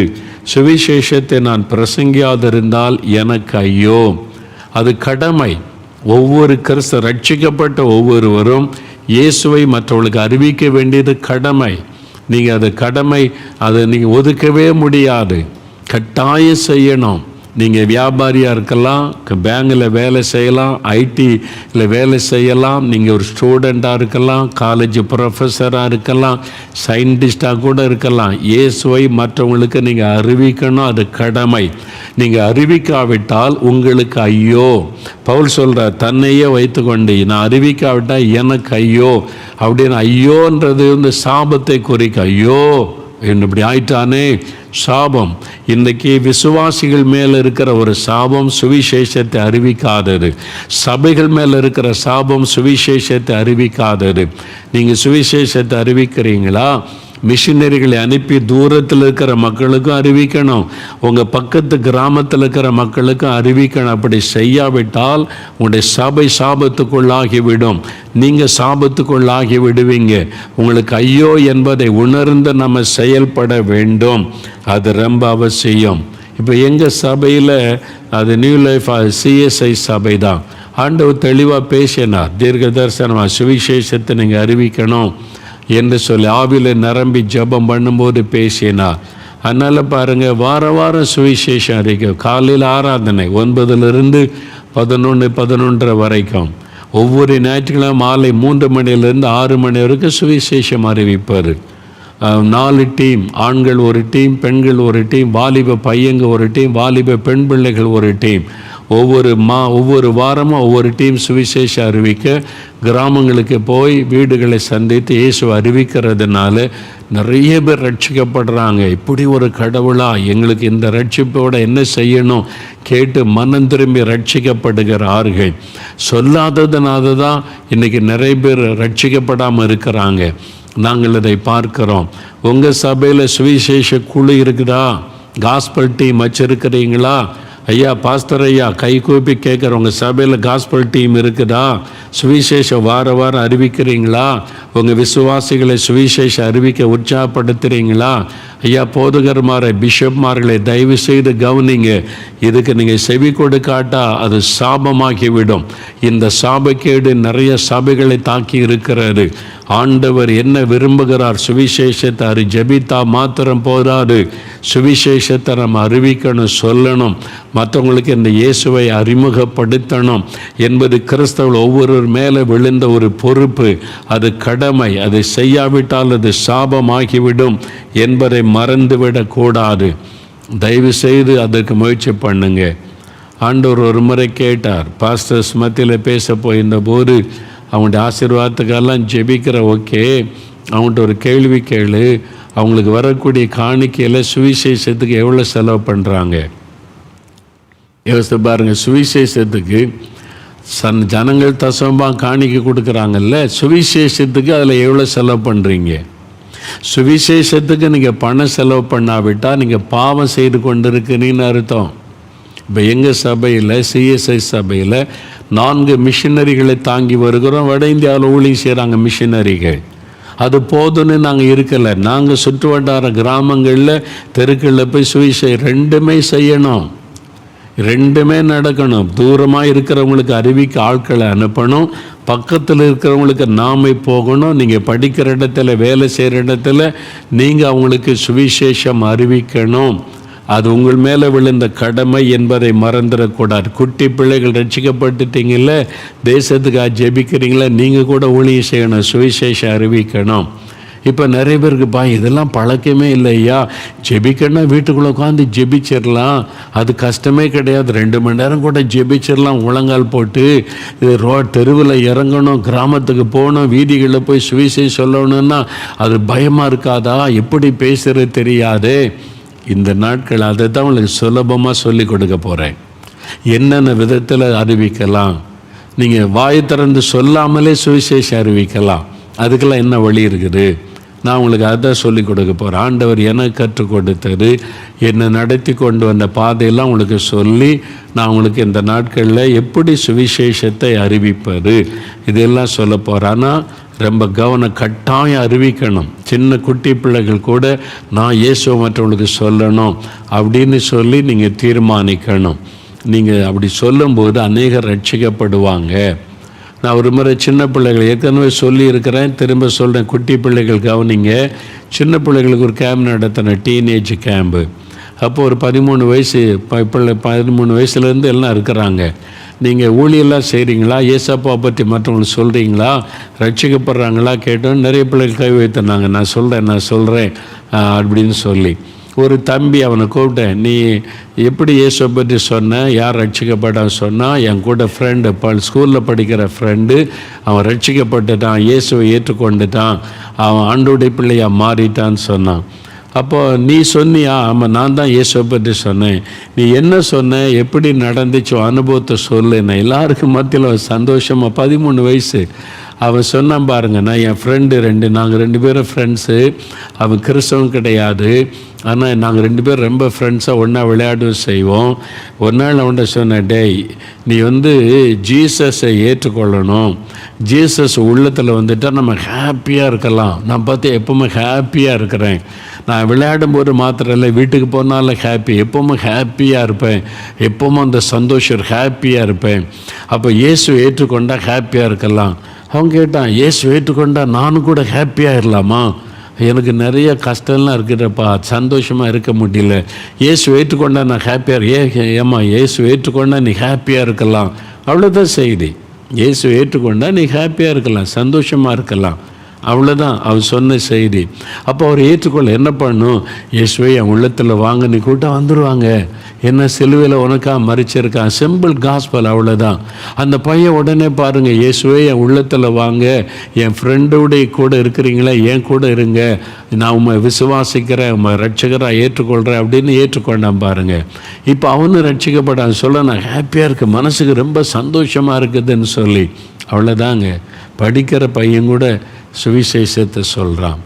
சுவிசேஷத்தை நான் பிரசங்கியாதிருந்தால் எனக்கு ஐயோ. அது கடமை. ஒவ்வொரு கிறிஸ்தவ ரட்சிக்கப்பட்ட ஒவ்வொருவரும் இயேசுவை மற்றவர்களுக்கு அறிவிக்க வேண்டியது கடமை. நீங்கள் அது கடமை, அதை நீங்கள் ஒதுக்கவே முடியாது, கட்டாயம் செய்யணும். நீங்கள் வியாபாரியாக இருக்கலாம், பேங்கில் வேலை செய்யலாம், ஐடியில் வேலை செய்யலாம், நீங்கள் ஒரு ஸ்டூடெண்ட்டாக இருக்கலாம், காலேஜ் ப்ரொஃபஸராக இருக்கலாம், சயின்டிஸ்டாக கூட இருக்கலாம். இயேசுவை மற்றவங்களுக்கு நீங்கள் அறிவிக்கணும், அது கடமை. நீங்கள் அறிவிக்காவிட்டால் உங்களுக்கு ஐயோ. பவுல் சொல்கிறார், தன்னையே வைத்து கொண்டு நான் அறிவிக்காவிட்டால் எனக்கு ஐயோ அப்படின்னு. ஐயோன்றது சாபத்தை குறிக்க. ஐயோ என்ன இப்படி ஆயிட்டானே, சாபம். இன்றைக்கி விசுவாசிகள் மேலே இருக்கிற ஒரு சாபம் சுவிசேஷத்தை அறிவிக்காதது. சபைகள் மேலே இருக்கிற சாபம் சுவிசேஷத்தை அறிவிக்காதது. நீங்கள் சுவிசேஷத்தை அறிவிக்கிறீங்களா? மிஷினரிகளை அனுப்பி தூரத்தில் இருக்கிற மக்களுக்கும் அறிவிக்கணும், உங்கள் பக்கத்து கிராமத்தில் இருக்கிற மக்களுக்கும் அறிவிக்கணும். அப்படி செய்யாவிட்டால் உங்களுடைய சபை சாபத்துக்குள்ளாகிவிடும், நீங்கள் சாபத்துக்குள்ளாகி விடுவீங்க. உங்களுக்கு ஐயோ என்பதை உணர்ந்து நம்ம செயல்பட வேண்டும். அது ரொம்ப அவசியம். இப்போ எங்கள் சபையில் அது நியூ லைஃப் CSI சபை தான். ஆண்டவர் தெளிவாக பேசினார், தீர்க்க தரிசனமாக சுவிசேஷத்தை நீங்கள் அறிவிக்கணும் என்று சொல்லி ஆவியில் நிரம்பி ஜெபம் பண்ணும்போது பேசினார். அதனால் பாருங்கள், வாரம் சுவிசேஷம் அறிக்கை. காலையில் ஆராதனை 9லிருந்து 11 வரைக்கும். ஒவ்வொரு ஞாயிற்றுக்கிழமை மாலை 3 மணிலேருந்து 6 மணி வரைக்கும் சுவிசேஷம் அறிவிப்பார். 4 டீம், ஆண்கள் ஒரு டீம், பெண்கள் ஒரு டீம், வாலிப பையங்க ஒரு டீம், வாலிப பெண் பிள்ளைகள் ஒரு டீம். ஒவ்வொரு வாரமும் ஒவ்வொரு டீம் சுவிசேஷ அறிவிக்க கிராமங்களுக்கு போய் வீடுகளை சந்தித்து இயேசு அறிவிக்கிறதுனால நிறைய பேர் ரட்சிக்கப்படுறாங்க. இப்படி ஒரு கடவுளா, எங்களுக்கு இந்த ரட்சிப்போட என்ன செய்யணும் கேட்டு மனம் திரும்பி ரட்சிக்கப்படுகிறார்கள். சொல்லாததுனால தான் இன்றைக்கி நிறைய பேர் ரட்சிக்கப்படாமல் இருக்கிறாங்க. நாங்கள் இதை பார்க்கிறோம். உங்கள் சபையில் சுவிசேஷ குழு இருக்குதா? காஸ்பல் டீம் வச்சுருக்கிறீங்களா? ஐயா பாஸ்டர் ஐயா, கை கூப்பி கேட்குற, உங்கள் சபையில் காஸ்பல் டீம் இருக்குதா? சுவிசேஷம் வாரம் அறிவிக்கிறீங்களா? உங்கள் விசுவாசிகளை சுவிசேஷ அறிவிக்க உற்சாகப்படுத்துகிறீங்களா? ஐயா போதகர்மாரை, பிஷப்மார்களை தயவு செய்து கவனிங்க. இதுக்கு நீங்கள் செவி கொடுக்காட்டா அது சாபமாகிவிடும். இந்த சாபக்கேடு நிறைய சபைகளை தாக்கி இருக்கிறது. ஆண்டவர் என்ன விரும்புகிறார்? சுவிசேஷத்தை ஜெபித்தா மாத்திரம் போதாது, சுவிசேஷத்தை நம்ம அறிவிக்கணும், சொல்லணும், மற்றவங்களுக்கு இந்த இயேசுவை அறிமுகப்படுத்தணும் என்பது கிறிஸ்தவர்கள் ஒவ்வொருவர் மேலே விழுந்த ஒரு பொறுப்பு. அது கடமை. அதை செய்யாவிட்டால் அது சாபமாகிவிடும் என்பதை மறந்துவிடக்கூடாது. தயவு செய்து அதற்கு முயற்சி பண்ணுங்க. ஆண்டவர் ஒரு முறை கேட்டார், பாஸ்டர்ஸ் மத்தியில் பேச போயிருந்த போது, அவங்களுடைய ஆசீர்வாதத்துக்கெல்லாம் ஜெபிக்கிற, ஓகே, அவங்கள்ட்ட ஒரு கேள்வி கேளு, அவங்களுக்கு வரக்கூடிய காணிக்கையில் சுவிசேஷத்துக்கு எவ்வளோ செலவு பண்ணுறாங்க? யோசித்து பாருங்கள், சுவிசேஷத்துக்கு ஜனங்கள் தசமாக காணிக்க கொடுக்குறாங்கல்ல, சுவிசேஷத்துக்கு அதில் எவ்வளோ செலவு பண்ணுறீங்க? சுவிசேஷத்துக்கு நீங்கள் பணம் செலவு பண்ணாவிட்டால் நீங்கள் பாவம் செய்து கொண்டு இருக்கிறீங்கன்னு அர்த்தம். இப்போ எங்கள் சபையில், சிஎஸ்ஐ சபையில் 4 மிஷினரிகளை தாங்கி வருகிறோம். வட இந்தியாவில் ஊழியம் செய்கிறாங்க மிஷினரிகள். அது போதுன்னு நாங்கள் இருக்கலை. நாங்கள் சுற்று வட்டார கிராமங்களில் தெருக்களில் போய் சுவிசேஷம் 2மே செய்யணும், 2மே நடக்கணும். தூரமாக இருக்கிறவங்களுக்கு அறிவிக்க ஆட்களை அனுப்பணும், பக்கத்தில் இருக்கிறவங்களுக்கு நாமே போகணும். நீங்கள் படிக்கிற இடத்துல, வேலை செய்கிற இடத்துல நீங்கள் அவங்களுக்கு சுவிசேஷம் அறிவிக்கணும். அது உங்கள் மேலே விழுந்த கடமை என்பதை மறந்துடக்கூடாது. குட்டி பிள்ளைகள் ரட்சிக்கப்பட்டுட்டீங்கள, தேசத்துக்காக ஜெபிக்கிறீங்களா, நீங்கள் கூட ஊழியம் செய்யணும், சுவிசேஷம் அறிவிக்கணும். இப்போ நிறைய பேருக்கு இதெல்லாம் பழக்கமே இல்லையா? ஜெபிக்கணும்னா வீட்டுக்குள்ளே உட்காந்து ஜெபிச்சிடலாம், அது கஷ்டமே கிடையாது. 2 மணி நேரம் கூட ஜெபிச்சிடலாம். முழங்கால் போட்டு தெருவில் இறங்கணும், கிராமத்துக்கு போகணும், வீதிகளில் போய் சுவிசேஷம் சொல்லணும்னா அது பயமாக இருக்காதா? எப்படி பேசுகிறது தெரியாது. இந்த நாட்கள் அதை தான் உங்களுக்கு சுலபமாக சொல்லி கொடுக்க போகிறேன். என்னென்ன விதத்தில் அறிவிக்கலாம், நீங்கள் வாய் திறந்து சொல்லாமலே சுவிசேஷம் அறிவிக்கலாம். அதுக்கெல்லாம் என்ன வழி இருக்குது? நான் உங்களுக்கு அதை சொல்லி கொடுக்க போகிறேன். ஆண்டவர் எனக்கு கற்றுக் கொடுத்தது, என்னை நடத்தி கொண்டு வந்த பாதையெல்லாம் உங்களுக்கு சொல்லி நான் உங்களுக்கு இந்த நாட்களில் எப்படி சுவிசேஷத்தை அறிவிப்பது இதெல்லாம் சொல்ல போகிறேன். ஆனால் ரொம்ப கட்டாயம் அறிவிக்கணும். சின்ன குட்டி பிள்ளைகள் கூட நான் இயேசுவை மற்றவங்களுக்கு சொல்லணும் அப்படின்னு சொல்லி நீங்கள் தீர்மானிக்கணும். நீங்கள் அப்படி சொல்லும்போது அநேகர் ரட்சிக்கப்படுவாங்க. நான் ஒரு முறை சின்ன பிள்ளைகள் ஏற்கனவே சொல்லியிருக்கிறேன், திரும்ப சொல்கிறேன். குட்டி பிள்ளைகள் கவனிங்க. சின்ன பிள்ளைகளுக்கு ஒரு கேம்ப் நடத்தின, டீனேஜ் கேம்பு. அப்போது ஒரு 13 வயசு 13 வயசுலேருந்து எல்லாம் இருக்கிறாங்க. நீங்கள் ஊழியெல்லாம் செய்கிறீங்களா, ஏசப்பா பற்றி மற்றவங்களுக்கு சொல்கிறீங்களா, ரட்சிக்கப்படுறாங்களா கேட்டோன்னு நிறைய பிள்ளைகள் கை வைத்தினாங்க. நான் சொல்கிறேன் அப்படின்னு சொல்லி ஒரு தம்பி அவனை கூப்பிட்டேன். நீ எப்படி இயேசுவை பற்றி சொன்ன, யார் ரட்சிக்கப்பட சொன்னால், என் கூட ஃப்ரெண்டு ஸ்கூலில் படிக்கிற ஃப்ரெண்டு, அவன் ரட்சிக்கப்பட்டுட்டான், இயேசுவை ஏற்றுக்கொண்டுட்டான், அவன் ஆண்டோடைய பிள்ளையாக மாறிட்டான்னு சொன்னான். அப்போது நீ சொன்னியா? ஆமாம், நான் தான் இயேசுவை பற்றி சொன்னேன். நீ என்ன சொன்ன, எப்படி நடந்துச்சோ அனுபவத்தை சொல்லு. நான் எல்லாருக்கும் மத்தியில் சந்தோஷமாக 13 வயசு அவன் சொன்னான் பாருங்க. நான் என் ஃப்ரெண்டு நாங்கள் 2 பேரும் ஃப்ரெண்ட்ஸு. அவன் கிறிஸ்தவன் கிடையாது, ஆனால் நாங்கள் 2 பேரும் ரொம்ப ஃப்ரெண்ட்ஸாக ஒன்றா விளையாடும் செய்வோம். ஒரு நாள் அவன்கிட்ட சொன்னேன், டேய் நீ ஜீசஸை ஏற்றுக்கொள்ளணும், ஜீசஸ் உள்ளத்தில் வந்துட்டால் நம்ம ஹாப்பியாக இருக்கலாம். நான் பார்த்து எப்போவுமே ஹாப்பியாக இருக்கிறேன். நான் விளையாடும் போது மாத்திரம் இல்லை, வீட்டுக்கு போனாலும் ஹாப்பி, எப்போவுமே ஹாப்பியாக இருப்பேன், எப்போவுமே அந்த சந்தோஷம் ஹாப்பியாக இருப்பேன். அப்போ இயேசு ஏற்றுக்கொண்டால் ஹாப்பியாக இருக்கலாம். அவன் கேட்டான், இயேசு ஏற்றுக்கொண்டா நானும் கூட ஹாப்பியாக இருக்கலாமா? எனக்கு நிறைய கஷ்டம்லாம் இருக்குதுப்பா, சந்தோஷமாக இருக்க முடியல. இயேசு ஏற்றுக்கொண்டா நான் ஹாப்பியாக ஏம்மா இயேசு ஏற்றுக்கொண்டா நீ ஹாப்பியாக இருக்கலாம், அவ்வளோதான் செய்தி. இயேசு ஏற்றுக்கொண்டா நீ ஹாப்பியாக இருக்கலாம், சந்தோஷமாக இருக்கலாம், அவ்வளோதான் அவர் சொன்ன செய்தி. அப்போ அவர் ஏற்றுக்கொள்ள என்ன பண்ணும்? இயேசுவை என் உள்ளத்தில் வாங்க நீ கூட்டம் வந்துடுவாங்க. என்ன சிலுவையில் உனக்காக மறிச்சிருக்கான், சிம்பிள் காஸ்பல், அவ்வளோதான். அந்த பையன் உடனே பாருங்கள், இயேசுவை என் உள்ளத்தில் வாங்க, என் ஃப்ரெண்டோடைய கூட இருக்கிறீங்களே, என் கூட இருங்க, நான் உண்மை விசுவாசிக்கிறேன், உண்மை ரட்சகராக ஏற்றுக்கொள்கிறேன் அப்படின்னு ஏற்றுக்கொண்டான் பாருங்கள். இப்போ அவனும் ரட்சிக்கப்படான். சொல்ல நான் ஹாப்பியாக இருக்குது, மனசுக்கு ரொம்ப சந்தோஷமாக இருக்குதுன்னு சொல்லி, அவ்வளோதாங்க. படிக்கிற பையன் கூட சுவிசேஷத்தை சொல்கிறான்.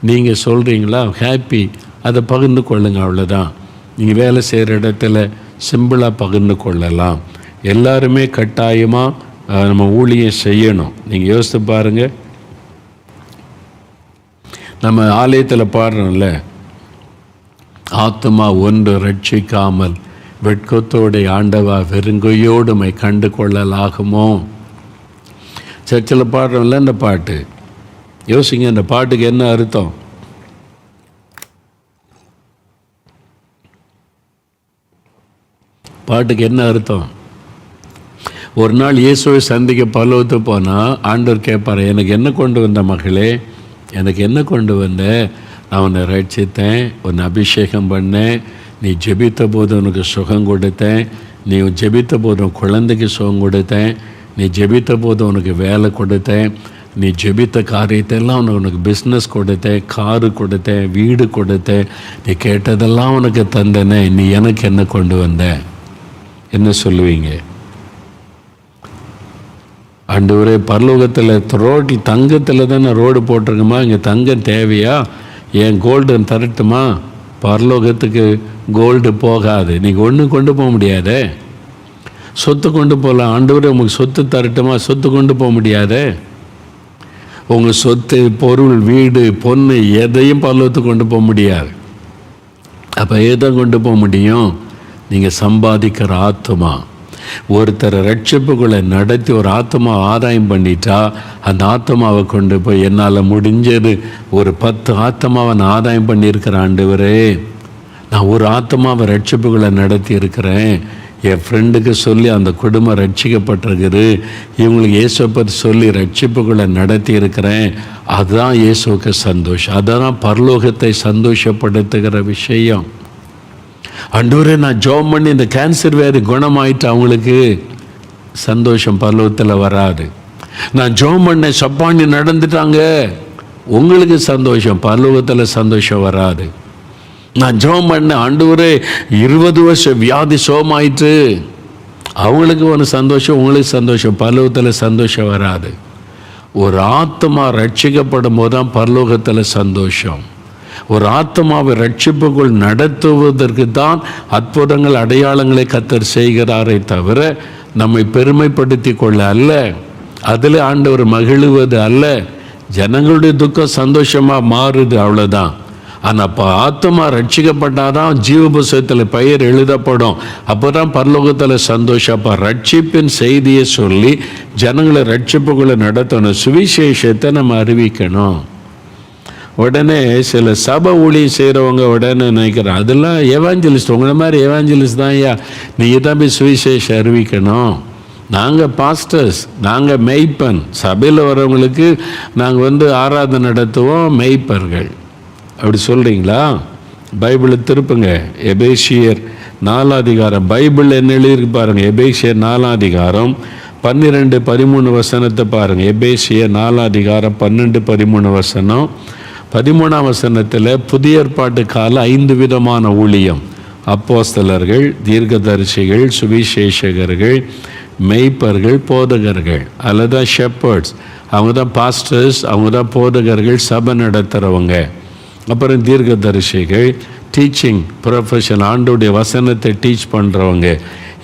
நீங்கள் சொல்கிறீங்களா? ஹாப்பி, அதை பகிர்ந்து கொள்ளுங்க, அவ்வளோதான். நீங்கள் வேலை செய்கிற இடத்துல சிம்பிளாக பகிர்ந்து கொள்ளலாம். எல்லாருமே கட்டாயமாக நம்ம ஊழியம் செய்யணும். நீங்கள் யோசித்து பாருங்கள், நம்ம ஆலயத்தில் பாடுறோம்ல, ஆத்துமா ஒன்று ரட்சிக்காமல் வெட்கத்தோடைய ஆண்டவா வெறுங்கையோடுமை கண்டு கொள்ளலாகுமோ. சர்ச்சில் பாடுறோம்ல இந்த பாட்டு, யோசிங்க, இந்த பாட்டுக்கு என்ன அர்த்தம்? பாட்டுக்கு என்ன அர்த்தம்? ஒரு நாள் இயேசுவை சந்திக்க பரலோகத்து போனால் ஆண்டவர் கேட்பார், எனக்கு என்ன கொண்டு வந்த மகளே, எனக்கு என்ன கொண்டு வந்த? நான் உன்னை ரட்சித்தேன், உன்னை அபிஷேகம் பண்ணேன், நீ ஜெபித்த போது உனக்கு சுகம் கொடுத்தேன், நீ ஜெபித்த போது உன் குழந்தைக்கு சுகம் கொடுத்தேன், நீ ஜெபித்த போது உனக்கு வேலை கொடுத்தேன், நீ ஜெபித்த காரியத்தெல்லாம் உனக்கு பிஸ்னஸ் கொடுத்தேன், காரு கொடுத்தேன், வீடு கொடுத்தேன், நீ கேட்டதெல்லாம் உனக்கு தந்தனே, நீ எனக்கு என்ன கொண்டு வந்த? என்ன சொல்லுவீங்க? ஆண்டவரே, பரலோகத்தில் ரோட்டில் தங்கத்தில் தானே ரோடு போட்டிருக்குமா, இங்கே தங்கம் தேவையா? ஏன் கோல்டு தரட்டுமா? பரலோகத்துக்கு கோல்டு போகாது. நீங்கள் ஒன்றும் கொண்டு போக முடியாதே. சொத்து கொண்டு போகலாம். ஆண்டவரே, உங்களுக்கு சொத்து தரட்டுமா? சொத்து கொண்டு போக முடியாதே. உங்கள் சொத்து, பொருள், வீடு, பொண்ணு எதையும் பரலோகத்துக்கு கொண்டு போக முடியாது. அப்போ எதை கொண்டு போக முடியும்? நீங்கள் சம்பாதிக்கிற ஆத்மா. ஒருத்தர் ரட்சிப்புக்குள்ளே நடத்தி ஒரு ஆத்மா ஆதாயம் பண்ணிட்டா, அந்த ஆத்மாவை கொண்டு போய் என்னால் முடிஞ்சது ஒரு 10 ஆத்மாவை நான் ஆதாயம் பண்ணியிருக்கிற ஆண்டவரே, நான் ஒரு ஆத்மாவை ரட்சிப்புக்குள்ளே நடத்தி இருக்கிறேன், என் ஃப்ரெண்டுக்கு சொல்லி அந்த குடும்பம் ரட்சிக்கப்பட்டிருக்குது, இவங்களுக்கு இயேசுவை பற்றி சொல்லி ரட்சிப்புக்குள்ளே நடத்தி இருக்கிறேன். அதுதான் இயேசுவுக்கு சந்தோஷம். அதுதான் பரலோகத்தை சந்தோஷப்படுத்துகிற விஷயம். ஆண்டவரே, நான் ஜெபம் பண்ணி இந்த கேன்சர் வேறு குணமாயிட்டு, அவங்களுக்கு சந்தோஷம் பரலோகத்தில் வராது. நான் ஜெபம் பண்ண சப்பானி நடந்துட்டாங்க, உங்களுக்கு சந்தோஷம், பரலோகத்தில் சந்தோஷம் வராது. நான் ஜெபம் பண்ண ஆண்டவரே 20 வருஷம் வியாதி சோமாயிட்டு, அவங்களுக்கு ஒரு சந்தோஷம், உங்களுக்கு சந்தோஷம், பரலோகத்தில் சந்தோஷம் வராது. ஒரு ஆத்மா ரட்சிக்கப்படும் போது தான் பரலோகத்தில் சந்தோஷம். ஒரு ஆத்மாவை ரட்சிப்புக்குள் நடத்துவதற்கு தான் அற்புதங்கள், அடையாளங்களை கர்த்தர் செய்கிறாரே தவிர நம்மை பெருமைப்படுத்தி கொள்ள அல்ல, அதில் ஆண்டவர் மகிழுவது அல்ல. ஜனங்களுடைய துக்கம் சந்தோஷமாக மாறுது, அவ்வளோதான். ஆனால் அப்போ ஆத்மா ரட்சிக்கப்பட்டாதான் ஜீவ புஸ்தகத்தில் பெயர் எழுதப்படும். அப்போ தான் பரலோகத்தில் சந்தோஷம். அப்போ ரட்சிப்பின் செய்தியை சொல்லி ஜனங்களை ரட்சிப்புக்குள்ளே நடத்தணும். சுவிசேஷத்தை நம்ம அறிவிக்கணும். உடனே சில சபை ஊழியம் செய்கிறவங்க உடனே நினைக்கிறோம், அதெல்லாம் எவாஞ்சலிஸ்ட், உங்களை மாதிரி எவாஞ்சலிஸ்ட் தான் ஐயா, நீங்கள் தான் போய் சுவிசேஷம் அறிவிக்கணும். நாங்கள் பாஸ்டர்ஸ், நாங்கள் மெய்ப்பன், சபையில் வரவங்களுக்கு நாங்கள் ஆராதனை நடத்துவோம், மெய்ப்பர்கள். அப்படி சொல்கிறீங்களா? பைபிளை திருப்புங்க. எபேசியர் 4 அதிகாரம், பைபிள் என்ன எழுதியிருக்கு பாருங்கள். எபேசியர் 4 அதிகாரம் 12-13 வசனத்தை பாருங்கள். எபேசியர் 4 அதிகாரம் 12-13 வசனம். 13ஆம் வசனத்தில் புதிய ஏற்பாட்டு கால 5 விதமான ஊழியம்: அப்போஸ்தலர்கள், தீர்க்கதரிசிகள், சுவிசேஷகர்கள், மெய்ப்பர்கள், போதகர்கள், அல்லது ஷெப்பர்ட்ஸ். அவங்க தான் பாஸ்டர்ஸ், அவங்க தான் போதகர்கள், சபை நடத்துகிறவங்க. அப்புறம் தீர்க்கதரிசிகள், டீச்சிங் ப்ரொஃபஷன், ஆண்டோடைய வசனத்தை டீச் பண்ணுறவங்க.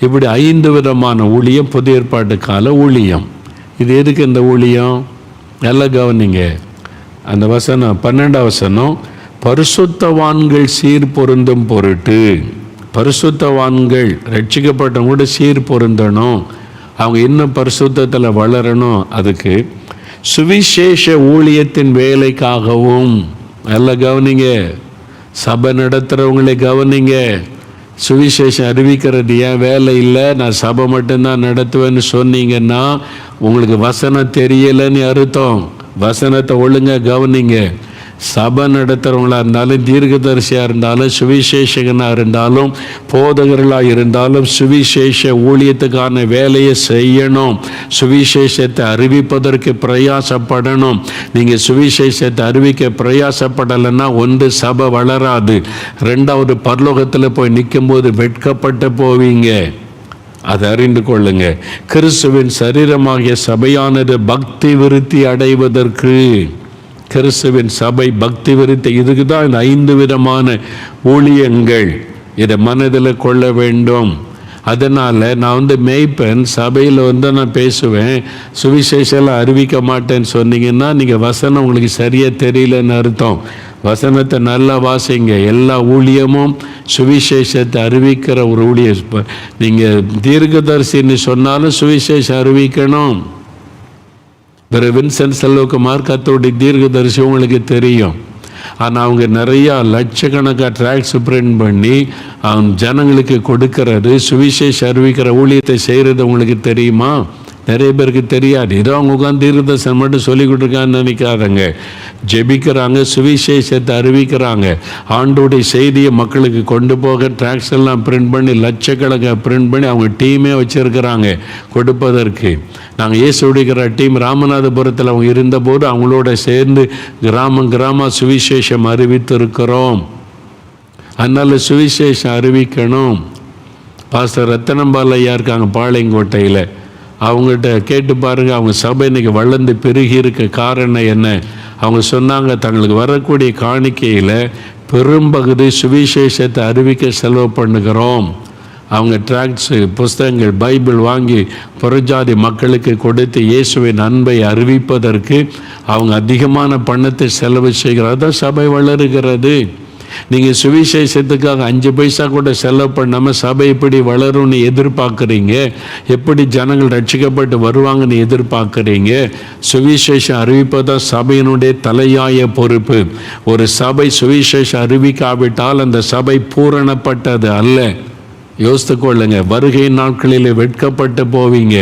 இப்படி 5 விதமான ஊழியம், புதிய ஏற்பாட்டு கால ஊழியம். இது எதுக்கு இந்த ஊழியம்? நல்லா கவனிங்க. அந்த வசனம் 12ஆம் வசனம், பரிசுத்தவான்கள் சீர் பொருந்தும் பொருட்டு. பரிசுத்தவான்கள் ரட்சிக்கப்பட்டவங்க கூட சீர் பொருந்தணும், அவங்க இன்னும் பரிசுத்தத்தில் வளரணும். அதுக்கு சுவிசேஷ ஊழியத்தின் வேலைக்காகவும். நல்லா கவனிங்க, சபை நடத்துகிறவங்களே கவனிங்க. சுவிசேஷம் அறிவிக்கிறது ஏன் வேலை இல்லை, நான் சபை மட்டும்தான் நடத்துவேன்னு சொன்னீங்கன்னா உங்களுக்கு வசனம் தெரியலைன்னு அர்த்தம். வசனத்தை ஒழுங்காக கவனிங்க. சபை நடத்துகிறவங்களாக இருந்தாலும், தீர்க்கதரிசியாக இருந்தாலும், சுவிசேஷகனாக இருந்தாலும், போதகர்களாக இருந்தாலும் சுவிசேஷ ஊழியத்துக்கான வேலையை செய்யணும். சுவிசேஷத்தை அறிவிப்பதற்கு பிரயாசப்படணும். நீங்கள் சுவிசேஷத்தை அறிவிக்க பிரயாசப்படலைன்னா, ஒன்று சபை வளராது, 2வது பரலோகத்தில் போய் நிற்கும்போது வெட்கப்பட்டு போவீங்க. அதை அறிந்து கொள்ளுங்க. கிறிஸ்துவின் சரீரமாகிய சபையானது பக்தி விருத்தி அடைவதற்கு, கிறிஸ்துவின் சபை பக்தி விருத்தி, இதுக்கு தான் இந்த 5 விதமான ஊழியங்கள். இதை மனதில் கொள்ள வேண்டும். அதனால் நான் மேய்ப்பன், சபையில் நான் பேசுவேன், சுவிசேஷம்லாம் அறிவிக்க மாட்டேன்னு சொன்னீங்கன்னா நீங்கள் வசனம் உங்களுக்கு சரியாக தெரியலன்னு அர்த்தம். வசனத்தை நல்லா வாசிங்க. எல்லா ஊழியமும் சுவிசேஷத்தை அறிவிக்கிற ஒரு ஊழியம். நீங்கள் தீர்க்கதரிசின்னு சொன்னாலும் சுவிசேஷம் அறிவிக்கணும். பிறகு வின்சென்ட் செல்வகுமார் கர்த்தருடைய தீர்க்கதரிசி உங்களுக்கு தெரியும். ஆனால் அவங்க நிறையா லட்சக்கணக்காக ட்ராக்ஸ் பிரிண்ட் பண்ணி அவங்க ஜனங்களுக்கு கொடுக்கறது, சுவிசேஷம் அறிவிக்கிற ஊழியத்தை செய்கிறது உங்களுக்கு தெரியுமா? நிறைய பேருக்கு தெரியாது. ஏதோ அவங்க உட்காந்து தீர்க்கதரிசனம் மட்டும் சொல்லி கொடுத்துருக்கான்னு நினைக்காதங்க. ஜெபிக்கிறாங்க, சுவிசேஷத்தை அறிவிக்கிறாங்க, ஆண்டோடைய செய்தியை மக்களுக்கு கொண்டு போக ட்ராக்ஸ் எல்லாம் பிரிண்ட் பண்ணி லட்சக்கணக்காக பிரிண்ட் பண்ணி அவங்க டீமே வச்சுருக்கிறாங்க கொடுப்பதற்கு. நாங்கள் இயேசுடிக்கிற டீம் ராமநாதபுரத்தில் அவங்க இருந்தபோது அவங்களோட சேர்ந்து கிராம சுவிசேஷம் அறிவித்திருக்கிறோம். அதனால் சுவிசேஷம் அறிவிக்கணும். பாஸ்டர் ரத்தனம்பால் ஐயா இருக்காங்க பாளையங்கோட்டையில், அவங்ககிட்ட கேட்டு பாருங்கள். அவங்க சபை இன்றைக்கி வளர்ந்து பெருகி இருக்க காரணம் என்ன? அவங்க சொன்னாங்க, தங்களுக்கு வரக்கூடிய காணிக்கையில் பெரும்பகுதி சுவிசேஷத்தை அறிவிக்க செலவு பண்ணுகிறோம். அவங்க டிராக்ட்ஸு, புஸ்தகங்கள், பைபிள் வாங்கி புறஜாதி மக்களுக்கு கொடுத்து இயேசுவின் அன்பை அறிவிப்பதற்கு அவங்க அதிகமான பணத்தை செலவு செய்கிறார். அதான் சபை வளருகிறது. நீங்கள் சுவிசேஷத்துக்காக 5 பைசா கூட செலவு பண்ணாமல் சபை எப்படி வளரும்னு எதிர்பார்க்குறீங்க? எப்படி ஜனங்கள் ரட்சிக்கப்பட்டு வருவாங்கன்னு எதிர்பார்க்குறீங்க? சுவிசேஷம் அறிவிப்பதான் சபையினுடைய தலையாய பொறுப்பு. ஒரு சபை சுவிசேஷம் அறிவிக்காவிட்டால் அந்த சபை பூரணப்பட்டது அல்ல. யோசித்து கொள்ளுங்க. வருகை நாட்களில் வெட்கப்பட்டு போவீங்க.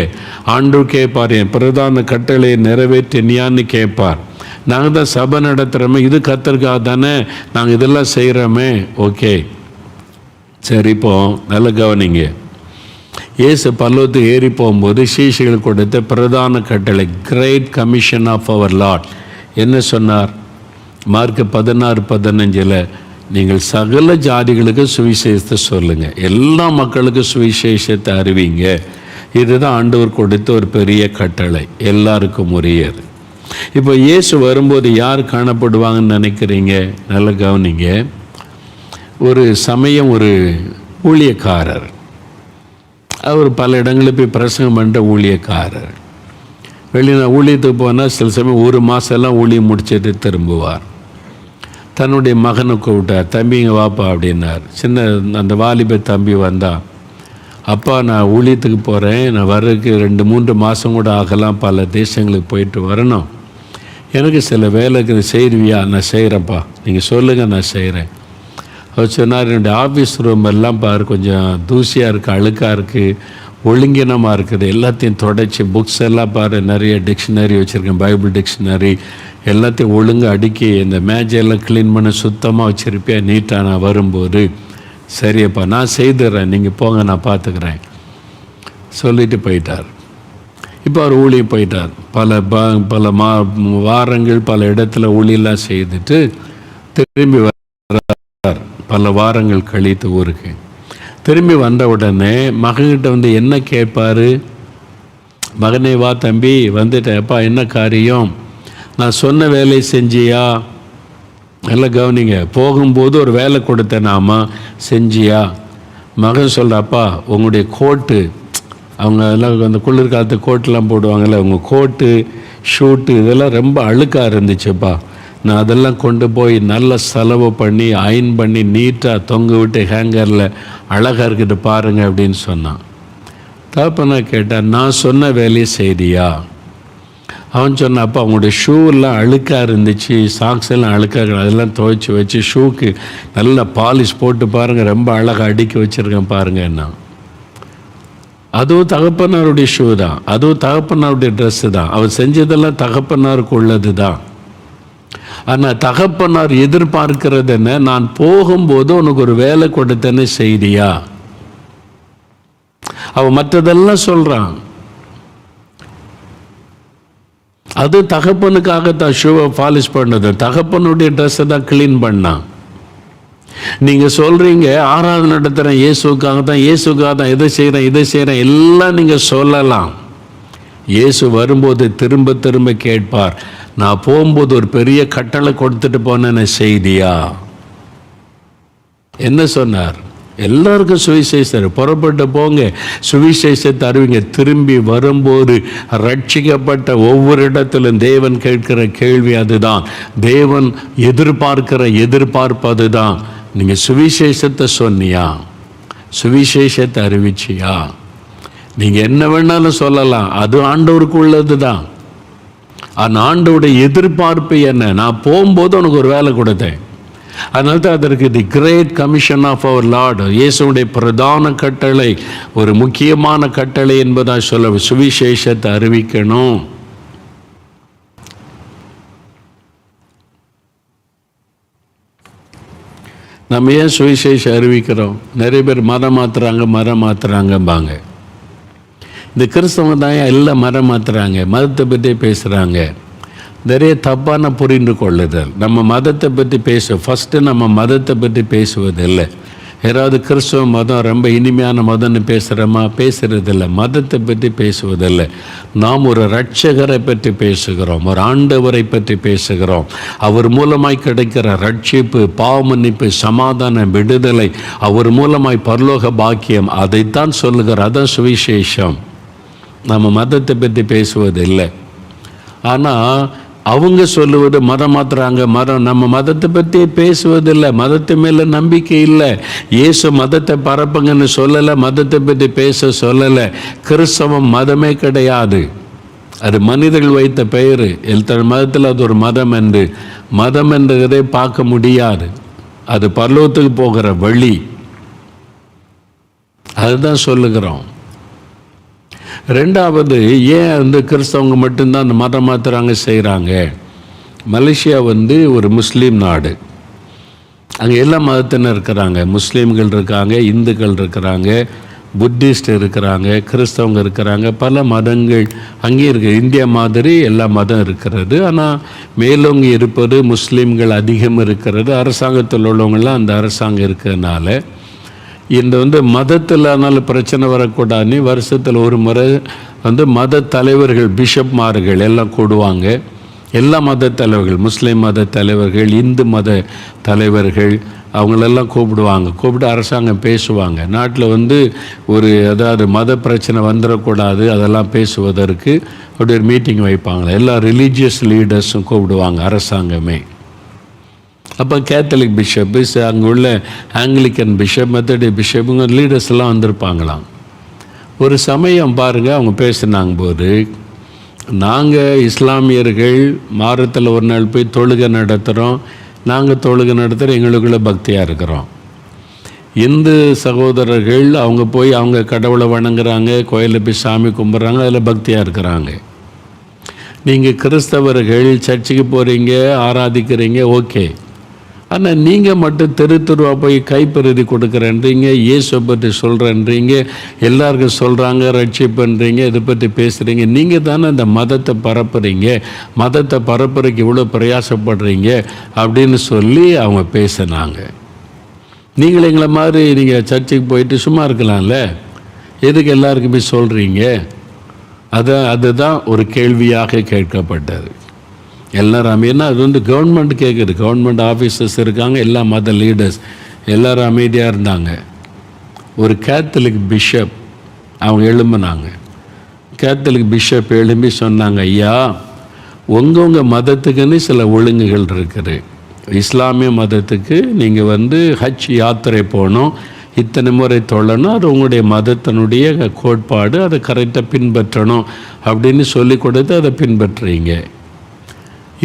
ஆண்டவர் கேட்பார், என் பிரதான கட்டளையை நிறைவேற்றினியான்னு கேட்பார். நாங்கள் தான் சபை நடத்துகிறோமே, இது கர்த்தருக்காக தானே நாங்கள் இதெல்லாம் செய்கிறோமே. ஓகே, சரி, இப்போ நல்ல கவனிங்க. இயேசு பல்லவத்துக்கு ஏறி போகும்போது சீஷர்கள் கொடுத்த பிரதான கட்டளை, great commission of our lord என்ன சொன்னார்? மார்க் 16:15 நீங்கள் சகல ஜாதிகளுக்கு சுவிசேஷத்தை சொல்லுங்கள், எல்லா மக்களுக்கும் சுவிசேஷத்தை அறிவிங்க. இதுதான் ஆண்டவர் கொடுத்த ஒரு பெரிய கட்டளை, எல்லாருக்கும் உரியது. இப்போ இயேசு வரும்போது யார் காணப்படுவாங்கன்னு நினைக்கிறீங்க? நல்ல கவனிங்க. ஒரு சமயம் ஒரு ஊழியக்காரர், அவர் பல இடங்களில் போய் பிரசங்கம் பண்ணுற ஊழியக்காரர், ஊழியத்துக்கு போனால் சில சமயம் 1 மாதம்லாம் ஊழியம் முடிச்சுட்டு திரும்புவார். தன்னுடைய மகனை கூப்பிட்டார், தம்பிங்க வாப்பா அப்படின்னார். சின்ன அந்த வாலிப தம்பி வந்தான். அப்பா, நான் ஊழியத்துக்கு போகிறேன், நான் வர்றதுக்கு 2-3 மாதம் கூட ஆகலாம், பல தேசங்களுக்கு போயிட்டு வரணும், எனக்கு சில வேலைக்கு செய்வியா? நான் செய்கிறேன்ப்பா, நீங்கள் சொல்லுங்கள், நான் செய்கிறேன். அவர் சொன்னார், என்னுடைய ஆஃபீஸ் ரூம் எல்லாம் பாரு, கொஞ்சம் தூசியாக இருக்குது, அழுக்காக இருக்குது, ஒழுங்கினமாக இருக்குது, எல்லாத்தையும் தொடச்சி, புக்ஸ் எல்லாம் பாரு, நிறைய டிக்ஷனரி வச்சுருக்கேன், பைபிள் டிக்ஷனரி, எல்லாத்தையும் ஒழுங்கு அடுக்கி இந்த மேஜெல்லாம் க்ளீன் பண்ணி சுத்தமாக வச்சுருப்பியா, நீட்டாக நான் வரும்போது. சரியப்பா, நான் செய்துடுறேன், நீங்கள் போங்க, நான் பார்த்துக்கிறேன் சொல்லிட்டு போயிட்டார். இப்போ அவர் ஊழியம் போயிட்டார். பல வாரங்கள் பல இடத்துல ஊழியெல்லாம் செய்துட்டு திரும்பி வர்றார். பல வாரங்கள் கழித்து ஊருக்கு திரும்பி வந்த உடனே மகன்கிட்ட வந்து என்ன கேட்பார்? மகனே வா தம்பி, வந்துட்டேன்ப்பா, என்ன காரியம்? நான் சொன்ன வேலையை செஞ்சியா? நல்லா கவனிங்க. போகும்போது ஒரு வேலை கொடுத்தேனாமா, செஞ்சியா? மகன் சொல்கிறப்பா, உங்களுடைய கோட்டு, அவங்க எல்லாம் அந்த குளிர்காலத்து கோட்டெலாம் போடுவாங்கள்ல, உங்கள் கோட்டு ஷூட்டு இதெல்லாம் ரொம்ப அழுக்காக இருந்துச்சுப்பா, நான் அதெல்லாம் கொண்டு போய் நல்ல செலவு பண்ணி அயன் பண்ணி நீட்டாக தொங்க விட்டு ஹேங்கரில் அழகாக இருக்குது பாருங்கள் அப்படின்னு சொன்னான். தகப்பனா கேட்டான், நான் சொன்ன வேலையை செய்தியா? அவன் சொன்னாப்பா, அவங்களுடைய ஷூவெல்லாம் அழுக்காக இருந்துச்சு, சாக்ஸ் எல்லாம் அழுக்காக, அதெல்லாம் துவைச்சி வச்சு ஷூக்கு நல்ல பாலிஷ் போட்டு பாருங்கள், ரொம்ப அழகாக அடுக்கி வச்சுருக்கேன் பாருங்கன்னா. அதுவும் தகப்பனாருடைய ஷூ தான், அதுவும் தகப்பனாருடைய ட்ரெஸ்ஸு தான், அவர் செஞ்சதெல்லாம் தகப்பனாருக்கு உள்ளது தான். ஆனால் தகப்பனார் எதிர்பார்க்கிறது என்ன? நான் போகும்போது உனக்கு ஒரு வேலை கொடுத்தேன்னு செய்தியா? அவன் மற்றதெல்லாம் சொல்கிறான், அது தகப்பனுக்காகத்தான் ஷூவை பாலிஷ் பண்ணது, தகப்பனுடைய ட்ரெஸ்ஸை தான் க்ளீன் பண்ணான். நீங்கள் சொல்கிறீங்க ஆராதனை நடத்துகிறேன் இயேசுக்காக தான், இயேசுக்காக தான், இதை செய்கிறேன் எல்லாம் நீங்கள் சொல்லலாம். இயேசு வரும்போது திரும்ப திரும்ப கேட்பார், நான் போகும்போது ஒரு பெரிய கட்டளை கொடுத்துட்டு போனேன்னு செய்தியா? என்ன சொன்னார்? எல்லாருக்கும் சுவிசேஷர், புறப்பட்டு போங்க, சுவிசேஷத்தை அறிவிங்க. திரும்பி வரும்போது ரட்சிக்கப்பட்ட ஒவ்வொரு இடத்திலும் தேவன் கேட்கிற கேள்வி அதுதான், தேவன் எதிர்பார்க்கிற எதிர்பார்ப்பு அதுதான். நீங்கள் சுவிசேஷத்தை சொன்னியா? சுவிசேஷத்தை அறிவிச்சியா? நீங்கள் என்ன வேணாலும் சொல்லலாம், அது ஆண்டவருக்கு உள்ளது தான். அந்த ஆண்டவருடைய எதிர்பார்ப்பு என்ன? நான் போகும்போது உனக்கு ஒரு வேலை கொடுத்தேன், அதனால தான் அதற்கு the great commission of our lord, இயேசுடைய பிரதான கட்டளை, ஒரு முக்கியமான கட்டளை என்பதா சொல்ல, சுவிசேஷத்தை அறிவிக்கணும். நம்ம ஏன் சுவிசேஷம் அறிவிக்கிறோம்? நிறைய பேர் மரம் மாற்றுறாங்கம்பாங்க. இந்த கிறிஸ்தவங்க தான் எல்லாம் மரம் மாற்றுறாங்க, மதத்தை பற்றி பேசுகிறாங்க. நிறைய தப்பான புரிந்து கொள்ளுதல். நம்ம மதத்தை பற்றி ஃபஸ்ட்டு நம்ம மதத்தை பற்றி பேசுவதில்லை. யாராவது கிறிஸ்தவ மதம் ரொம்ப இனிமையான மதம்னு பேசுகிறோமா? பேசுகிறதில்ல. மதத்தை பற்றி பேசுவதில்லை. நாம் ஒரு இரட்சகரை பற்றி பேசுகிறோம், ஒரு ஆண்டவரை பற்றி பேசுகிறோம். அவர் மூலமாய் கிடைக்கிற ரட்சிப்பு, பாவ மன்னிப்பு, சமாதான விடுதலை, அவர் மூலமாய் பரலோக பாக்கியம், அதைத்தான் சொல்லுகிறார். அதான் சுவிசேஷம். நம்ம மதத்தை பற்றி பேசுவதில்லை. ஆனால் அவங்க சொல்லுவது மதம் மாத்துறாங்க, நம்ம மதத்தை பற்றி பேசுவதில்லை. மதத்து மேலே நம்பிக்கை இல்லை. இயேசு மதத்தை பரப்புங்கன்னு சொல்லலை, மதத்தை பற்றி பேச சொல்லலை. கிறிஸ்தவம் மதமே கிடையாது. அது மனிதர்கள் வைத்த பெயர். மதத்தில் அது ஒரு மதம் என்று, மதம் என்றதை பார்க்க முடியாது. அது பரலோகத்துக்கு போகிற வழி. அதுதான் சொல்லுகிறோம். ரெண்டாவது, ஏன் கிறிஸ்தவங்க மட்டும்தான் அந்த மதம் மாத்துறாங்க செய்கிறாங்க? மலேசியா ஒரு முஸ்லீம் நாடு. அங்கே எல்லா மதத்தினர் இருக்கிறாங்க. முஸ்லீம்கள் இருக்காங்க, இந்துக்கள் இருக்கிறாங்க, புத்திஸ்ட் இருக்கிறாங்க, கிறிஸ்தவங்க இருக்கிறாங்க, பல மதங்கள் அங்கேயும் இருக்குது. இந்தியா மாதிரி எல்லா மதம் இருக்கிறது. ஆனால் மேலோங்கி இருப்பது முஸ்லீம்கள் அதிகம் இருக்கிறது. அரசாங்கத்தில் உள்ளவங்களாம் அந்த அரசாங்கம் இருக்கிறதுனால இந்த மதத்தில்னால பிரச்சனை வரக்கூடாதுன்னு வருஷத்தில் ஒரு முறை மத தலைவர்கள், பிஷப்மார்கள் எல்லாம் கூடுவாங்க. எல்லா மத தலைவர்கள், முஸ்லீம் மத தலைவர்கள், இந்து மத தலைவர்கள், அவங்களெல்லாம் கூப்பிட்டு அரசாங்கம் பேசுவாங்க. நாட்டில் அதாவது மத பிரச்சனை வந்துடக்கூடாது, அதெல்லாம் பேசுவதற்கு அப்படி ஒரு மீட்டிங் வைப்பாங்க. எல்லா ரிலீஜியஸ் லீடர்ஸும் கூப்பிடுவாங்க அரசாங்கமே. அப்போ கேத்தலிக் பிஷப்பு, அங்கே உள்ள ஆங்கிலிக்கன் பிஷப், மெத்தடி பிஷப்புங்க லீடர்ஸ் எல்லாம் வந்திருப்பாங்களாம். ஒரு சமயம் பாருங்கள், அவங்க பேசினாங்க போது, நாங்கள் இஸ்லாமியர்கள் வாரத்தில் ஒரு நாள் போய் தொழுகை நடத்துகிறோம், நாங்கள் தொழுகை நடத்துகிறோம், எங்களுக்குள்ள பக்தியாக இருக்கிறோம். இந்து சகோதரர்கள் அவங்க போய் அவங்க கடவுளை வணங்குறாங்க, கோயிலில் போய் சாமி கும்பிட்றாங்க, அதில் பக்தியாக இருக்கிறாங்க. நீங்கள் கிறிஸ்தவர்கள் சர்ச்சுக்கு போகிறீங்க, ஆராதிக்கிறீங்க, ஓகே. ஆனால் நீங்கள் மட்டும் தெருவா போய் கைப்பறுதி கொடுக்குறேன்றீங்க, இயேசுவை பற்றி சொல்கிறேன்றீங்க, எல்லாருக்கும் சொல்கிறாங்க, ரட்சிப்புன்றீங்க, இதை பற்றி பேசுகிறீங்க. நீங்கள் தானே இந்த மதத்தை பரப்புகிறீங்க, மதத்தை பரப்புறதுக்கு இவ்வளோ பிரயாசப்படுறீங்க அப்படின்னு சொல்லி அவங்க பேசினாங்க. நீங்கள் எங்களை மாதிரி நீங்கள் சர்ச்சுக்கு போயிட்டு சும்மா இருக்கலாம்ல, எதுக்கு எல்லாருக்குமே சொல்கிறீங்க? அதுதான் ஒரு கேள்வியாக கேட்கப்பட்டது. எல்லாரும் ஏன்னா அது கவர்மெண்ட் கேட்குது. கவர்மெண்ட் ஆஃபீஸர்ஸ் இருக்காங்க, எல்லா மத லீடர்ஸ் எல்லோரும் அமைதியாக இருந்தாங்க. ஒரு கேத்தலிக் பிஷப் அவங்க எழும்பினாங்க. கேத்தலிக் பிஷப் எழும்பி சொன்னாங்க, ஐயா, உங்கள் மதத்துக்குன்னு சில ஒழுங்குகள் இருக்குது. இஸ்லாமிய மதத்துக்கு நீங்கள் ஹஜ் யாத்திரை போகணும், இத்தனை முறை தொழணும், அது உங்களுடைய மதத்தினுடைய கோட்பாடு, அதை கரெக்டாக பின்பற்றணும் அப்படின்னு சொல்லி கொடுத்து அதை பின்பற்றுறீங்க.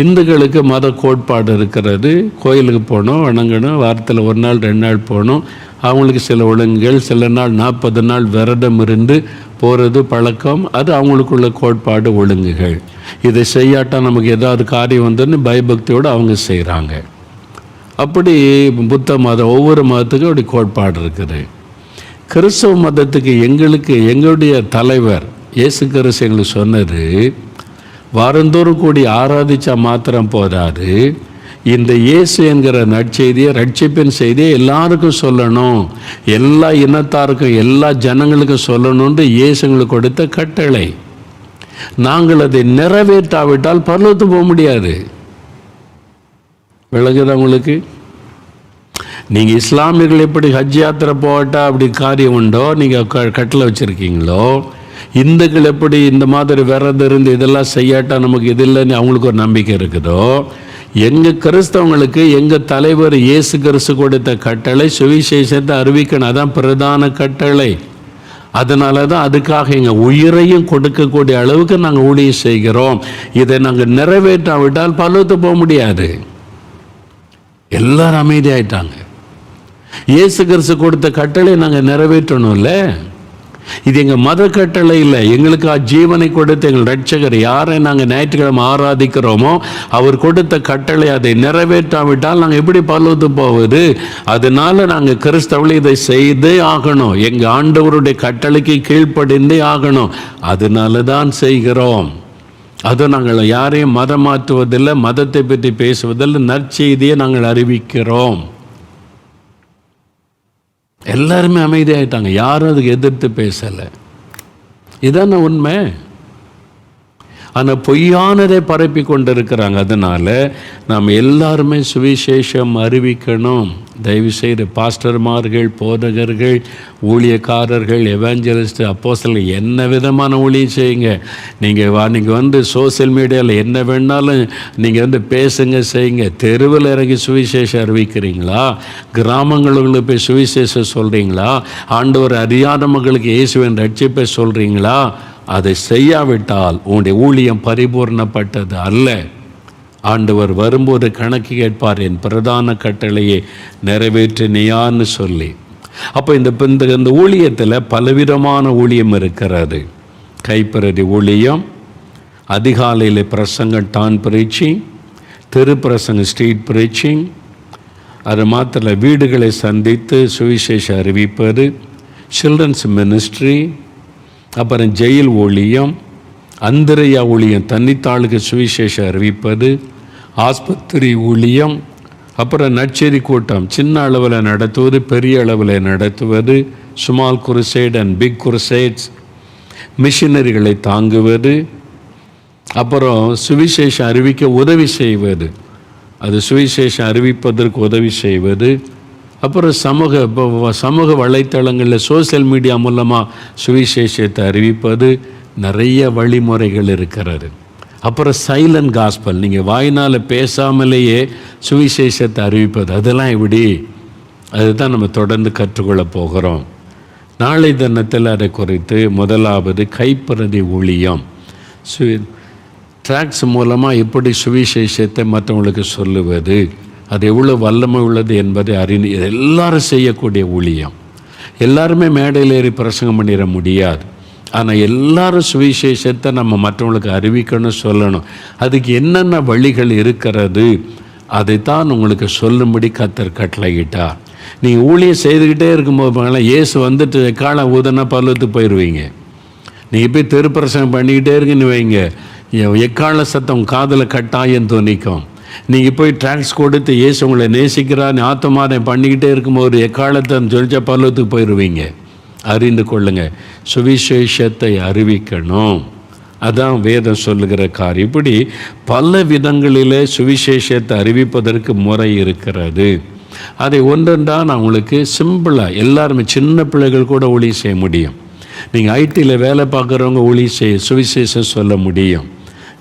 இந்துக்களுக்கு மத கோட்பாடு இருக்கிறது, கோயிலுக்கு போகணும், வணங்கணும், வாரத்தில் ஒரு நாள் 2 நாள் போகணும், அவங்களுக்கு சில ஒழுங்குகள், சில நாள் 40 நாள் விரதம் இருந்து போகிறது பழக்கம், அது அவங்களுக்குள்ள கோட்பாடு ஒழுங்குகள். இதை செய்யாட்டால் நமக்கு ஏதாவது காரியம் வந்துன்னு பயபக்தியோடு அவங்க செய்கிறாங்க. அப்படி புத்த மதம், ஒவ்வொரு மதத்துக்கும் அப்படி கோட்பாடு இருக்குது. கிறிஸ்தவ மதத்துக்கு எங்களுடைய தலைவர் இயேசு கிறிஸ்து எங்களுக்கு சொன்னது, வாரந்தோறும் கூடி ஆராதிச்சா மாத்திரம் போதாது, இந்த இயேசு என்கிற நற்செய்தியை, ரட்சிப்பின் செய்தியை எல்லாருக்கும் சொல்லணும், எல்லா இனத்தாருக்கும் எல்லா ஜனங்களுக்கும் சொல்லணும்னு இயேசு எங்களுக்கு கொடுத்த கட்டளை. நாங்கள் அதை நிறைவேற்றாவிட்டால் பரலோகத்துக்கு போக முடியாது. விளங்குதா உங்களுக்கு? நீங்கள் இஸ்லாமியர்கள் எப்படி ஹஜ் யாத்திரை போட்டால் அப்படி காரியம் உண்டோ, நீங்கள் கட்டளை வச்சுருக்கீங்களோ, இந்துக்கள் எப்படி இந்த மாதிரி விரதம் இருந்து இதெல்லாம் செய்யாட்டா நமக்கு இது இல்லைன்னு அவங்களுக்கு ஒரு நம்பிக்கை இருக்குதோ, எங்கள் கிறிஸ்தவங்களுக்கு எங்கள் தலைவர் இயேசு கிறிஸ்து கொடுத்த கட்டளை சுவிசேஷத்தை அறிவிக்கணும். அதான் பிரதான கட்டளை. அதனால தான் அதுக்காக எங்கள் உயிரையும் கொடுக்கக்கூடிய அளவுக்கு நாங்கள் ஊழியம் செய்கிறோம். இதை நாங்கள் நிறைவேற்றாவிட்டால் பரலோகத்துக்கு போக முடியாது. எல்லாரும் அமைதியாயிட்டாங்க. இயேசு கிறிஸ்து கொடுத்த கட்டளை நாங்கள் நிறைவேற்றணும்ல. இது எங்கள் மத கட்டளை இல்லை. எங்களுக்கு ஜீவனை கொடுத்த எங்கள் ரட்சகர் யாரை நாங்கள் ஞாயிற்றுக்கிழமை ஆராதிக்கிறோமோ அவர் கொடுத்த கட்டளை, அதை நிறைவேற்றாவிட்டால் நாங்கள் எப்படி பரலோகத்துக்கு போவது? அதனால நாங்கள் கிறிஸ்தவர்கள் இதை செய்தே ஆகணும். எங்கள் ஆண்டவருடைய கட்டளைக்கு கீழ்ப்படிந்தே ஆகணும். அதனால தான் செய்கிறோம். அதை நாங்கள் யாரையும் மதம் மாற்றுவதில்லை, மதத்தை பற்றி பேசுவதில்லை, நற்செய்தியை நாங்கள் அறிவிக்கிறோம். எல்லாருமே அமைதியாகிட்டாங்க, யாரும் அதுக்கு எதிர்த்து பேசலை. இதான உண்மை. ஆனால் பொய்யானதை பரப்பி கொண்டிருக்கிறாங்க. அதனால் நாம் எல்லாருமே சுவிசேஷம் அறிவிக்கணும். தயவுசெய்து பாஸ்டர்மார்கள், போதகர்கள், ஊழியக்காரர்கள், எவாஞ்சலிஸ்ட், அப்போஸ்தலர்கள் என்ன விதமான ஊழியம் செய்யுங்க. நீங்கள் வந்து சோசியல் மீடியாவில் என்ன வேணாலும் நீங்கள் பேசுங்க, செய்யுங்க. தெருவில் இறங்கி சுவிசேஷம் அறிவிக்கிறீங்களா? கிராமங்களுக்கு போய் சுவிசேஷம் சொல்கிறீங்களா? ஆண்டவர் அறியாத மக்களுக்கு இயேசுவின் ரட்சிப்பை சொல்கிறீங்களா? அதை செய்யாவிட்டால் உன்னுடைய ஊழியம் பரிபூர்ணப்பட்டது அல்ல. ஆண்டவர் வரும்போது கணக்கு கேட்பார், என் பிரதான கட்டளையை நிறைவேற்றினியான்னு சொல்லி. அப்போ இந்த ஊழியத்தில் பலவிதமான ஊழியம் இருக்கிறது. கைப்பிரதி ஊழியம், அதிகாலையில் பிரசங்கம் டான் பிரீச்சிங், திருப்பிரசங்கம் ஸ்ட்ரீட் பிரீச்சிங், அது மாத்திர வீடுகளை சந்தித்து சுவிசேஷம் அறிவிப்பது, சில்ட்ரன்ஸ் மினிஸ்ட்ரி, அப்புறம் ஜெயில் ஊழியம், அந்தரையா ஊழியம், தன்னித்தாளுக்கு சுவிசேஷம் அறிவிப்பது, ஆஸ்பத்திரி ஊழியம், அப்புறம் நற்செய்தி கூட்டம் சின்ன அளவில் நடத்துவது, பெரிய அளவில் நடத்துவது, ஸ்மால் குருசைட் அண்ட் பிக் குருசைட்ஸ், மிஷினரிகளை தாங்குவது, அப்புறம் சுவிசேஷம் அறிவிக்க உதவி செய்வது, அது சுவிசேஷம் அறிவிப்பதற்கு உதவி செய்வது, அப்புறம் சமூக வலைத்தளங்களில் சோசியல் மீடியா மூலமாக சுவிசேஷத்தை அறிவிப்பது. நிறைய வழிமுறைகள் இருக்கிறது. அப்புறம் சைலண்ட் காஸ்பல், நீங்கள் வாயினால் பேசாமலேயே சுவிசேஷத்தை அறிவிப்பது, அதெல்லாம் எப்படி? அதுதான் நம்ம தொடர்ந்து கற்றுக்கொள்ள போகிறோம். நாளை தினத்தில் அதை குறித்து முதலாவது கைப்பிரதி ஊழியம், ட்ராக்ஸ் மூலமாக எப்படி சுவிசேஷத்தை மற்றவங்களுக்கு சொல்லுவது, அது எவ்வளோ வல்லமை உள்ளது என்பதை அறிந்து எல்லாரும் செய்யக்கூடிய ஊழியம். எல்லாருமே மேடையில் ஏறி பிரசங்கம் பண்ணிட முடியாது. ஆனால் எல்லாரும் சுவிசேஷத்தை நம்ம மற்றவங்களுக்கு அறிவிக்கணும், சொல்லணும். அதுக்கு என்னென்ன வழிகள் இருக்கிறது அதைத்தான் உங்களுக்கு சொல்லும்படி கர்த்தர் கட்டளையிட்டார். நீங்கள் ஊழியம் செய்துக்கிட்டே இருக்கும்போது இயேசு வந்துட்டு காலம் ஊதனா பல்லத்துக்கு போயிடுவீங்க. நீங்கள் போய் திருப்பிரசங்கம் பண்ணிக்கிட்டே இருக்குன்னு வைங்க, எக்கால சத்தம் காதில் கட்டாயம் துணிக்கும். நீங்கள் போய் ட்ராக்ஸ் கொடுத்து இயேசு உங்களை நேசிக்கிறான்னு ஆத்தமாரை பண்ணிக்கிட்டே இருக்கும்போது எக்காலத்தை சொல்லிச்ச பல்லத்துக்கு போயிடுவீங்க. அறிந்து கொள்ளுங்க, சுவிசேஷத்தை அறிவிக்கணும். அதான் வேதம் சொல்லுகிற காரியம். இப்படி பல விதங்களிலே சுவிசேஷத்தை அறிவிப்பதற்கு முறை இருக்கிறது. அதை ஒன்றென்றால் நான் உங்களுக்கு சிம்பிளாக எல்லாருமே சின்ன பிள்ளைகள் கூட ஊழியம் செய்ய முடியும். நீங்கள் ஐடியில் வேலை பார்க்குறவங்க ஊழியம் சுவிசேஷம் சொல்ல முடியும்.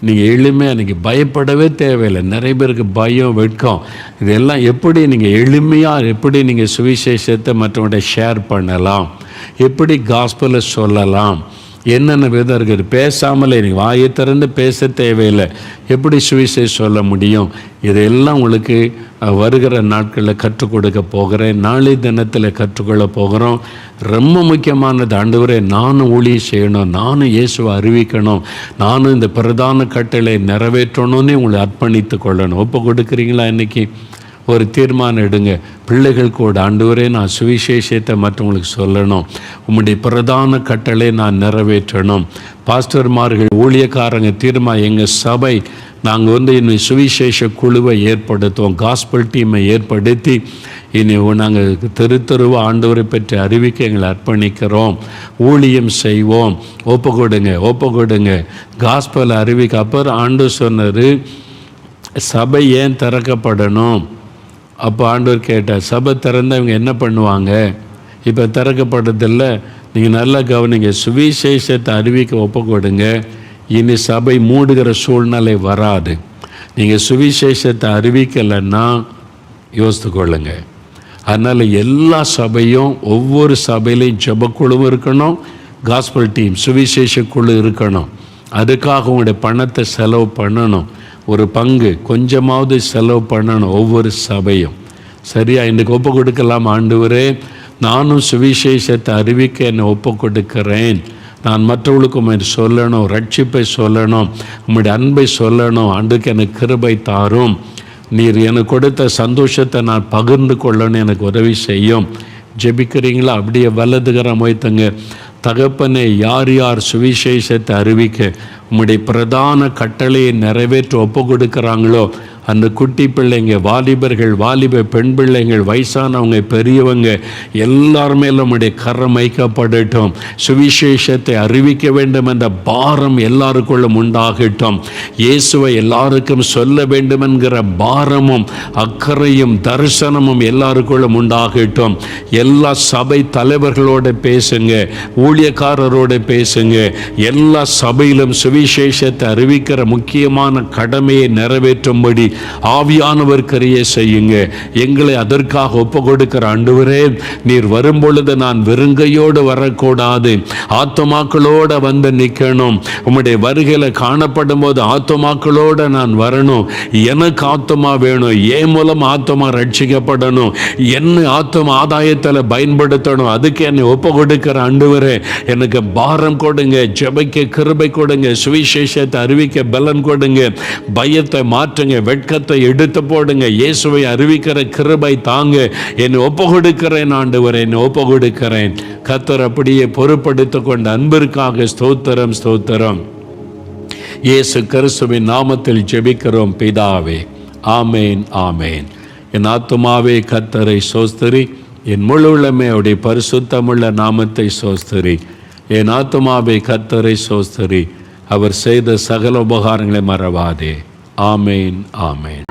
நீங்கள் எளிமையாக இன்றைக்கி பயப்படவே தேவையில்லை. நிறைய பேருக்கு பயம், வெட்கம், இதெல்லாம் எப்படி நீங்கள் எளிமையாக எப்படி நீங்கள் சுவிசேஷத்தை மற்றவங்கள்ட்ட ஷேர் பண்ணலாம், எப்படி காஸ்பலை சொல்லலாம், என்னென்ன விதம் இருக்குது. பேசாமலே நீங்கள் வாயை திறந்து பேச தேவையில்லை, எப்படி சுவிசேஷம் சொல்ல முடியும். இதெல்லாம் உங்களுக்கு வருகிற நாட்களில் கற்றுக் கொடுக்க போகிறேன். நாளை தினத்தில் கற்றுக்கொள்ள போகிறோம். ரொம்ப முக்கியமானது, ஆண்டவரே நானும் ஊழியம் செய்யணும், நானும் இயேசுவை அறிவிக்கணும், நானும் இந்த பிரதான கட்டளை நிறைவேற்றணும்னு உங்களை அர்ப்பணித்து கொள்ளணும். ஒப்பு கொடுக்குறீங்களா? இன்றைக்கி ஒரு தீர்மானம் எடுங்க. பிள்ளைகள் கூட, ஆண்டவரே நான் சுவிசேஷத்தை மற்றவங்களுக்கு சொல்லணும், உம்முடைய பிரதான கட்டளை நான் நிறைவேற்றணும். பாஸ்டர்மார்கள், ஊழியக்காரங்க தீர்மானம், எங்கள் சபை நாங்கள் இனி சுவிசேஷ குழுவை ஏற்படுத்துவோம், காஸ்பல் டீமை ஏற்படுத்தி இனி நாங்கள் தெருத்தெருவ ஆண்டவரை பற்றி அறிவிக்க எங்களை அர்ப்பணிக்கிறோம், ஊழியம் செய்வோம். ஒப்பு கொடுங்க காஸ்பல் அறிவிக்க. அப்புறம் ஆண்டவர் சொன்னார், சபை ஏன் திறக்கப்படணும்? அப்போ ஆண்டவர் கேட்டார், சபை திறந்து அவங்க என்ன பண்ணுவாங்க? இப்போ திறக்கப்படுறதில்ல. நீங்கள் நல்லா கவனிங்க, சுவிசேஷத்தை அறிவிக்க ஒப்பு கொடுங்க. இனி சபை மூடுகிற சூழ்நிலை வராது. நீங்கள் சுவிசேஷத்தை அறிவிக்கலைன்னா யோசித்து கொள்ளுங்க. அதனால் எல்லா சபையும், ஒவ்வொரு சபையிலையும் ஜெபக்குழுவும் இருக்கணும், காஸ்பல் டீம் சுவிசேஷ குழு இருக்கணும். அதுக்காக உங்களுடைய பணத்தை செலவு பண்ணணும். ஒரு பங்கு கொஞ்சமாவது செலவு பண்ணணும் ஒவ்வொரு சபையும். சரியா? இன்றைக்கு ஒப்பு கொடுக்கலாம். ஆண்டவரே நானும் சுவிசேஷத்தை அறிவிக்க என்னை ஒப்பு கொடுக்கிறேன், நான் மற்றவர்களுக்கு உண்மை சொல்லணும், ரட்சிப்பை சொல்லணும், உம்முடைய அன்பை சொல்லணும், அன்றைக்கு எனக்கு கிருபை தாரும், நீர் எனக்கு கொடுத்த சந்தோஷத்தை நான் பகிர்ந்து கொள்ளணும், எனக்கு உதவி செய்யும். ஜெபிக்கிறீங்களா? அப்படியே வலதுகரம் வைத்துங்க. தகப்பனே, யார் யார் சுவிசேஷத்தை அறிவிக்க உம்முடைய பிரதான கட்டளையை நிறைவேற்ற ஒப்பு கொடுக்குறாங்களோ அந்த குட்டி பிள்ளைங்க, வாலிபர்கள், வாலிப பெண் பிள்ளைங்கள், வயசானவங்க, பெரியவங்க எல்லாருமே நம்முடைய கரம் வைக்கப்படட்டும். சுவிசேஷத்தை அறிவிக்க வேண்டும் என்ற பாரம் எல்லாருக்குள்ளும் உண்டாகட்டும். இயேசுவை எல்லாருக்கும் சொல்ல வேண்டும் என்கிற பாரமும் அக்கறையும் தரிசனமும் எல்லாருக்குள்ளும் உண்டாகட்டும். எல்லா சபை தலைவர்களோட பேசுங்க, ஊழியக்காரரோட பேசுங்க. எல்லா சபையிலும் சுவிசேஷத்தை அறிவிக்கிற முக்கியமான கடமையை நிறைவேற்றும்படி ஆவியானவர் கிரியை செய்யுங்க. எங்களை அதற்காக ஒப்பு கொடுக்கிற ஆண்டவரே, நீர் வரும்பொழுது நான் வெறுங்கையோடு வரக்கூடாது, ஆத்துமாக்களோட வந்து நிற்கணும். உம்முடைய வருகையில் காணப்படும் போது ஆத்துமாக்களோட நான் வரணும். எனக்கு ஆத்துமா வேணும், என் மூலம் ஆத்துமா ரட்சிக்கப்படணும், என்ன ஆத்துமா ஆதாயத்தில் பயன்படுத்தணும். அதுக்கு என்னை ஒப்பு கொடுக்கிற ஆண்டவரே, எனக்கு பாரம் கொடுங்க, ஜெபிக்க கிருபை கொடுங்க, சுவிசேஷத்தை அறிவிக்க பலன் கொடுங்க, பயத்தை மாற்றுங்க, வெட்கத்தை எடுத்து போடுங்க, இயேசுவை அறிவிக்கிற கிருபை தாங்க. என்னை ஒப்பு கொடுக்கிறேன் ஆண்டவரே, என்னை ஒப்பு கொடுக்கிறேன். கர்த்தர் அப்படியே பொறுப்படுத்திக் கொண்ட அன்பிற்காக ஸ்தோத்திரம், ஸ்தோத்திரம். இயேசு கிறிஸ்துவின் நாமத்தில் ஜெபிக்கிறோம் பிதாவே. ஆமேன், ஆமேன். என் ஆத்துமாவே கர்த்தரை சோஸ்திரி, என் முழு உள்ளமே அவருடைய பரிசுத்தமுள்ள நாமத்தை சோஸ்திரி. என் ஆத்துமாவே கர்த்தரை சோஸ்திரி, அவர் செய்த சகல உபகாரங்களை மறவாதே. ஆமேன், ஆமேன்.